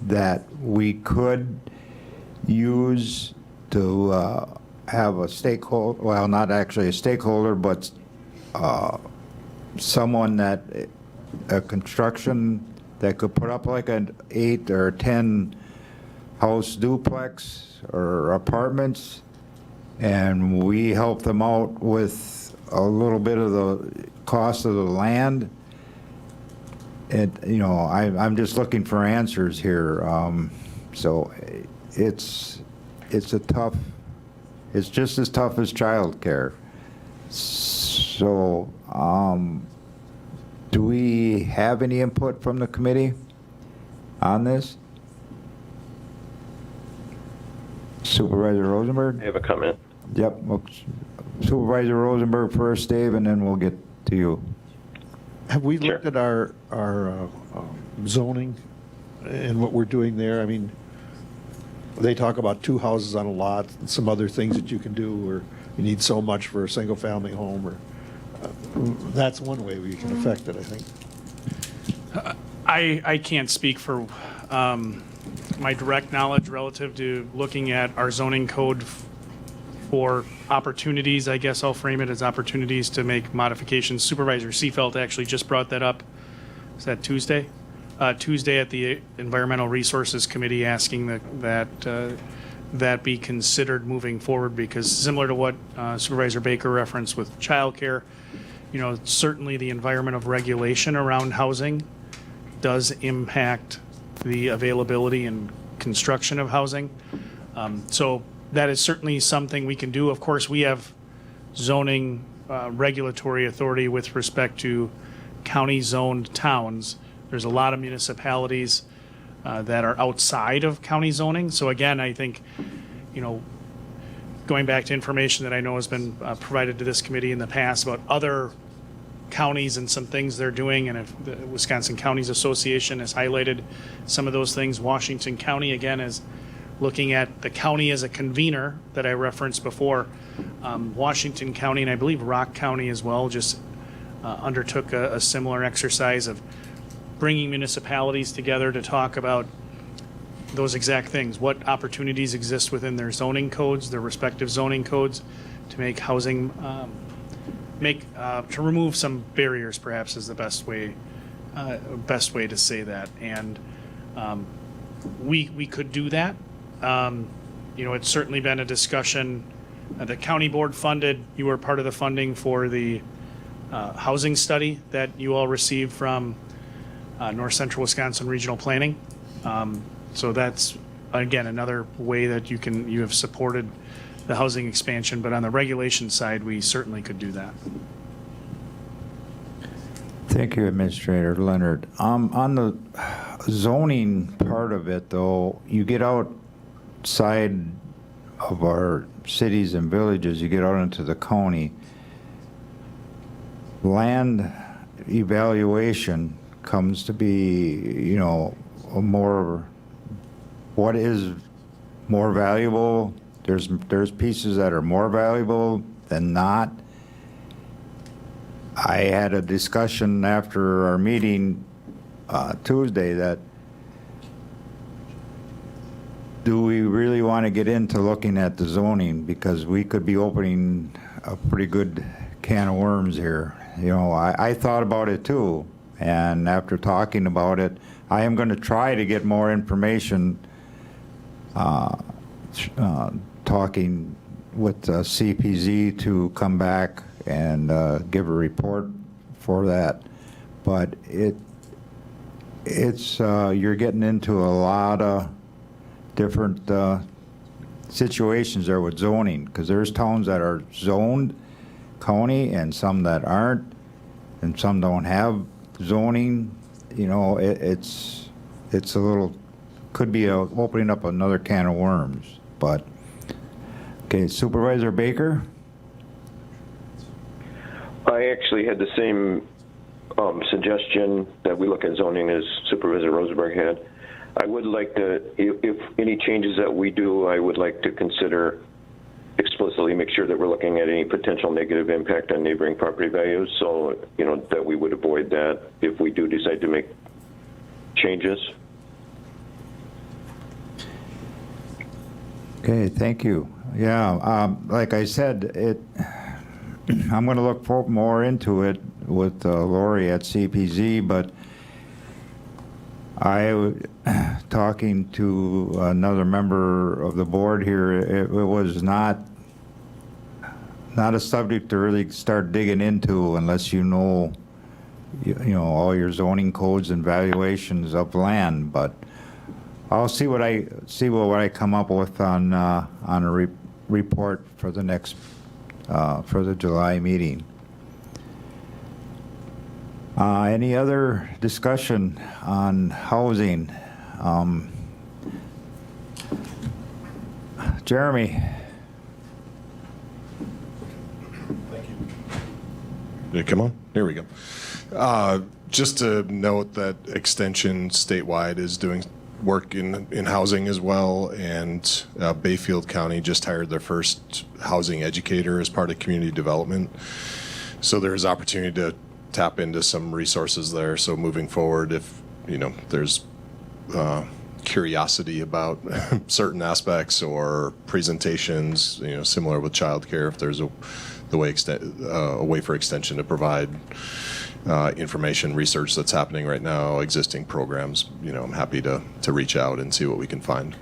that we could use to have a stakeholder, well, not actually a stakeholder, but someone that, a construction that could put up like an 8 or 10 house duplex or apartments, and we help them out with a little bit of the cost of the land. I'm just looking for answers here. So it's just as tough as childcare. So do we have any input from the committee on this? Supervisor Rosenberg? I have a comment. Yep. Supervisor Rosenberg first, Dave, and then we'll get to you. Have we looked at our zoning and what we're doing there? I mean, they talk about 2 houses on a lot and some other things that you can do, or you need so much for a single-family home, or that's one way we can affect it, I think. I can't speak for my direct knowledge relative to looking at our zoning code for opportunities. I guess I'll frame it as opportunities to make modifications. Supervisor Seefeld actually just brought that up. Is that Tuesday? Tuesday at the Environmental Resources Committee, asking that be considered moving forward, because similar to what Supervisor Baker referenced with childcare, certainly the environment of regulation around housing does impact the availability and construction of housing. So that is certainly something we can do. Of course, we have zoning regulatory authority with respect to county-zoned towns. There's a lot of municipalities that are outside of county zoning. So again, I think, going back to information that I know has been provided to this committee in the past about other counties and some things they're doing, and if the Wisconsin Counties Association has highlighted some of those things. Washington County, again, is looking at the county as a convener that I referenced before. Washington County, and I believe Rock County as well, just undertook a similar exercise of bringing municipalities together to talk about those exact things. What opportunities exist within their zoning codes, their respective zoning codes, to make housing, to remove some barriers, perhaps, is the best way to say that. And we could do that. It's certainly been a discussion. The county board funded, you were part of the funding for the housing study that you all received from North Central Wisconsin Regional Planning. So that's, again, another way that you have supported the housing expansion, but on the regulation side, we certainly could do that. Thank you, Administrator Leonard. On the zoning part of it, though, you get outside of our cities and villages, you get out into the county. land evaluation comes to be, you know, a more, what is more valuable? There's pieces that are more valuable than not. I had a discussion after our meeting Tuesday that do we really want to get into looking at the zoning, because we could be opening a pretty good can of worms here. You know, I thought about it too, and after talking about it, I am going to try to get more information, talking with CPZ to come back and give a report for that. But it's you're getting into a lot of different situations there with zoning, because there's towns that are zoned county and some that aren't, and some don't have zoning. You know, it's a little, could be opening up another can of worms. But okay, Supervisor Baker. I actually had the same suggestion that we look at zoning as Supervisor Rosenberg had. I would like to, if any changes that we do, I would like to consider explicitly make sure that we're looking at any potential negative impact on neighboring property values, so, you know, that we would avoid that if we do decide to make changes. Okay, thank you. Yeah, like I said, I'm going to look more into it with Lori at CPZ, but talking to another member of the board here, it was not a subject to really start digging into unless you know, you know, all your zoning codes and valuations of land. But I'll see what I come up with on a report for the next for the July meeting. Any other discussion on housing? Jeremy. Thank you. Did it come on? Here we go. Just to note that Extension statewide is doing work in housing as well, and Bayfield County just hired their first housing educator as part of community development. So there's opportunity to tap into some resources there. So moving forward, if you know there's curiosity about certain aspects or presentations, you know, similar with childcare, if there's a way for Extension to provide information, research that's happening right now, existing programs, you know, I'm happy to reach out and see what we can find.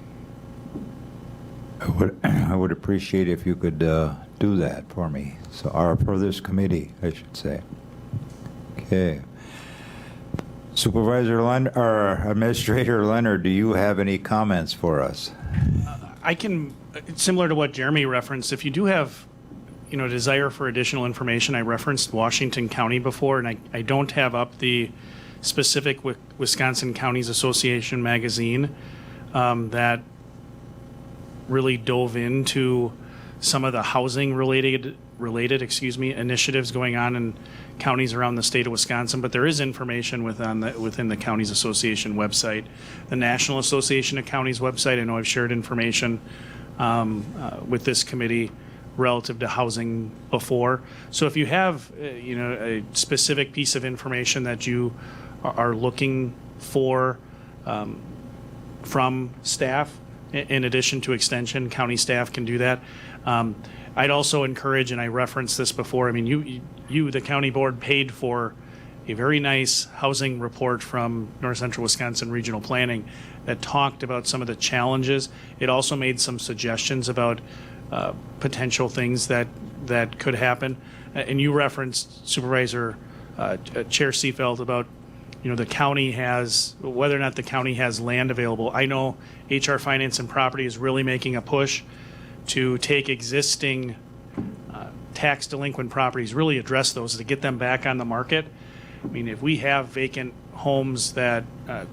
I would appreciate if you could do that for me, so, or for this committee, I should say. Okay. Supervisor Leonard, or Administrator Leonard, do you have any comments for us? I can, similar to what Jeremy referenced, if you do have, you know, desire for additional information, I referenced Washington County before, and I don't have up the specific Wisconsin Counties Association magazine that really dove into some of the housing related initiatives going on in counties around the state of Wisconsin. But there is information within the Counties Association website, the National Association of Counties website. I know I've shared information with this committee relative to housing before. So if you have you know, a specific piece of information that you are looking for from staff, in addition to Extension, county staff can do that. I'd also encourage, and I referenced this before, I mean, you, the county board, paid for a very nice housing report from North Central Wisconsin Regional Planning that talked about some of the challenges. It also made some suggestions about potential things that could happen. And you referenced, Supervisor Chair Seefeld, about, you know, the county has, whether or not the county has land available. I know HR Finance and Property is really making a push to take existing tax delinquent properties, really address those to get them back on the market. I mean, if we have vacant homes that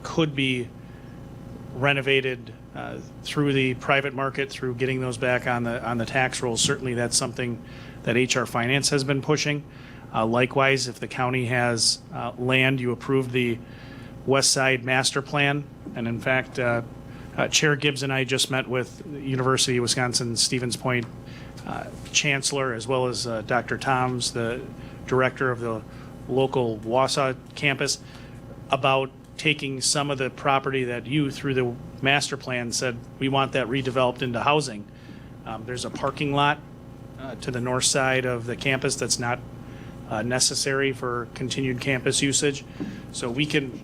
could be renovated through the private market, through getting those back on the tax rolls, certainly that's something that HR Finance has been pushing. Likewise, if the county has land, you approved the West Side Master Plan. And in fact, Chair Gibbs and I just met with University of Wisconsin Stevens Point Chancellor, as well as Dr. Toms, the director of the local Wausau campus, about taking some of the property that you, through the master plan, said we want that redeveloped into housing. There's a parking lot to the north side of the campus that's not necessary for continued campus usage. So we can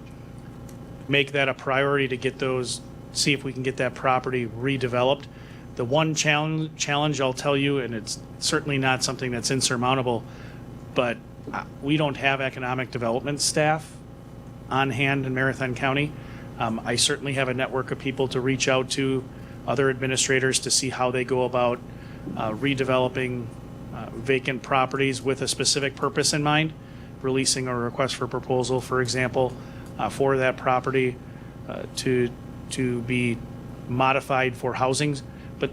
make that a priority to get those, see if we can get that property redeveloped. The one challenge I'll tell you, and it's certainly not something that's insurmountable, but we don't have economic development staff on hand in Marathon County. I certainly have a network of people to reach out to, other administrators, to see how they go about redeveloping vacant properties with a specific purpose in mind, releasing a request for proposal, for example, for that property to be modified for housing. But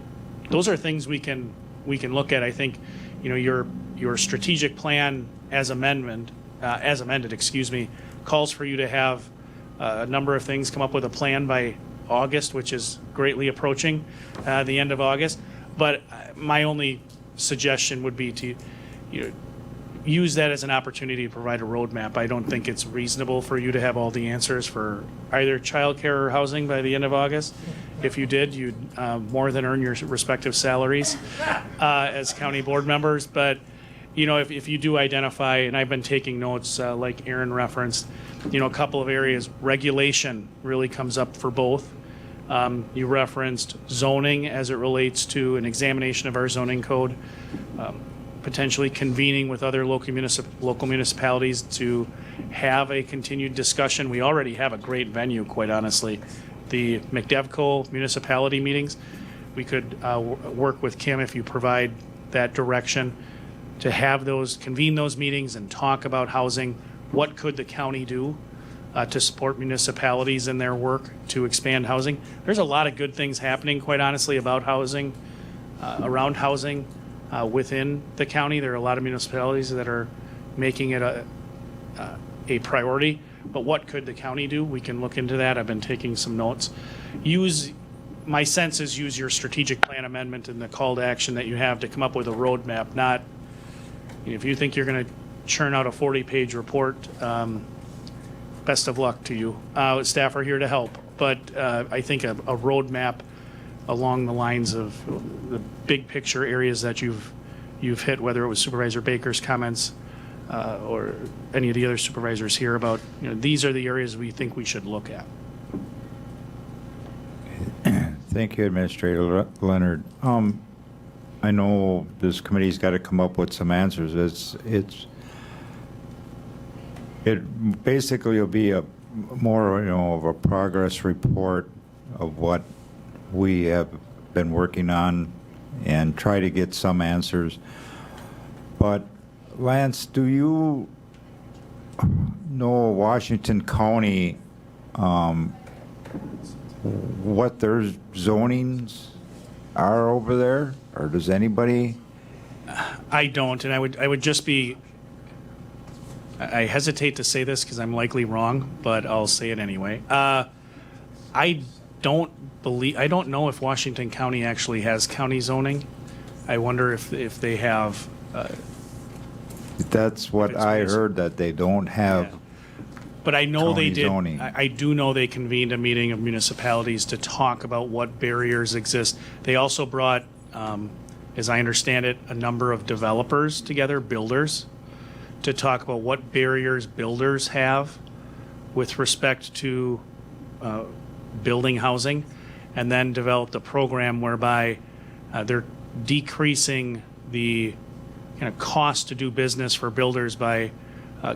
those are things we can look at. I think, your strategic plan as amended, calls for you to have a number of things, come up with a plan by August, which is greatly approaching the end of August. But my only suggestion would be to use that as an opportunity to provide a roadmap. I don't think it's reasonable for you to have all the answers for either childcare or housing by the end of August. If you did, you'd more than earn your respective salaries as county board members. But if you do identify, and I've been taking notes like Aaron referenced, a couple of areas, regulation really comes up for both. You referenced zoning as it relates to an examination of our zoning code, potentially convening with other local municipalities to have a continued discussion. We already have a great venue, quite honestly. The McDevco municipality meetings, we could work with Kim if you provide that direction to have those, convene those meetings and talk about housing. What could the county do to support municipalities in their work to expand housing? There's a lot of good things happening, quite honestly, about housing, around housing within the county. There are a lot of municipalities that are making it a priority. But what could the county do? We can look into that. I've been taking some notes. My sense is use your strategic plan amendment and the call to action that you have to come up with a roadmap, not, if you think you're going to churn out a 40-page report, best of luck to you. Staff are here to help, but I think a roadmap along the lines of the big picture areas that you've hit, whether it was Supervisor Baker's comments or any of the other supervisors here about, these are the areas we think we should look at. Thank you, Administrator Leonard. I know this committee's got to come up with some answers. It basically will be a more, of a progress report of what we have been working on and try to get some answers. But Lance, do you know Washington County, what their zonings are over there? Or does anybody? I don't, and I would just be, I hesitate to say this because I'm likely wrong, but I'll say it anyway. I don't know if Washington County actually has county zoning. I wonder if they have. That's what I heard, that they don't have. Yeah. But I know they did. Zoning. I do know they convened a meeting of municipalities to talk about what barriers exist. They also brought, as I understand it, a number of developers together, builders, to talk about what barriers builders have with respect to building housing, and then developed a program whereby they're decreasing the kind of cost to do business for builders by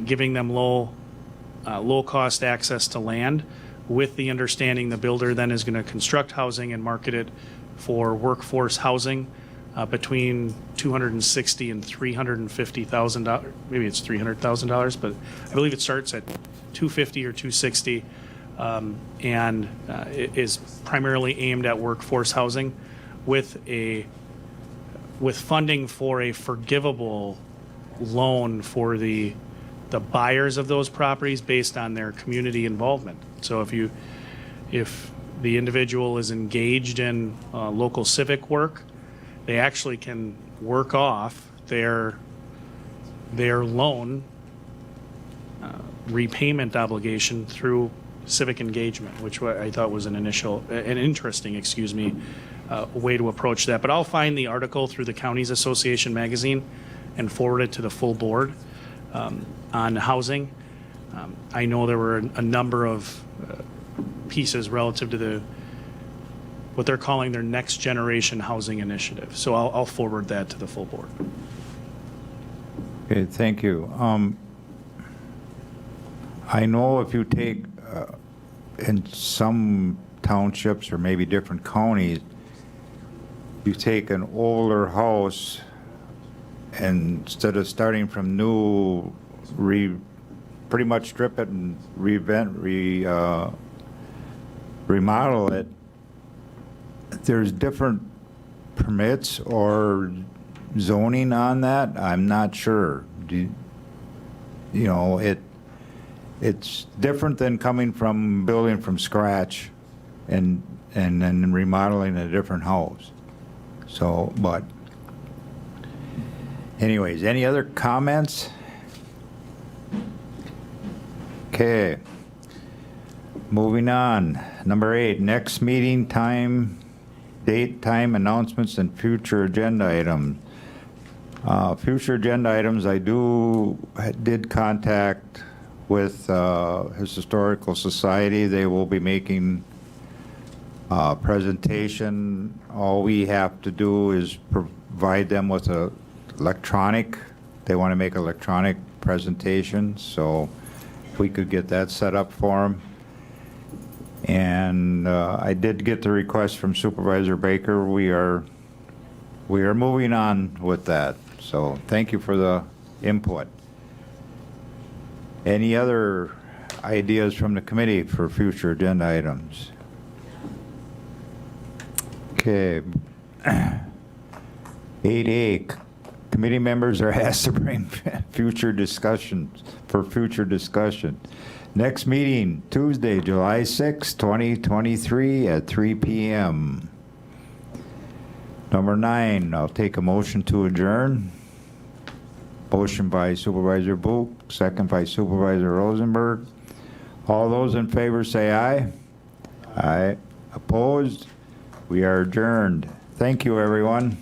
giving them low-cost access to land, with the understanding the builder then is going to construct housing and market it for workforce housing between $260,000 and $350,000. Maybe it's $300,000, but I believe it starts at $250,000 or $260,000, and it is primarily aimed at workforce housing with funding for a forgivable loan for the buyers of those properties based on their community involvement. So if the individual is engaged in local civic work, they actually can work off their loan repayment obligation through civic engagement, which I thought was an interesting, way to approach that. But I'll find the article through the Counties Association magazine and forward it to the full board on housing. I know there were a number of pieces relative to what they're calling their next generation housing initiative. So I'll forward that to the full board. Okay, thank you. I know if you take, in some townships or maybe different counties, you take an older house and instead of starting from new, pretty much strip it and remodel it, there's different permits or zoning on that. I'm not sure. It's different than coming from building from scratch and then remodeling a different house. So, but anyways, any other comments? Okay. Moving on. Number 8, next meeting time, date, time, announcements, and future agenda items. Future agenda items, I did contact with His Historical Society. They will be making a presentation. All we have to do is provide them with they want to make electronic presentations, so if we could get that set up for them. And I did get the request from Supervisor Baker. We are moving on with that. So thank you for the input. Any other ideas from the committee for future agenda items? Okay. 8A, committee members are asked to bring future discussion. Next meeting, Tuesday, July 6, 2023 at 3 p.m. Number 9, I'll take a motion to adjourn. Motion by Supervisor Book, second by Supervisor Rosenberg. All those in favor say aye. Aye. Opposed? We are adjourned. Thank you, everyone.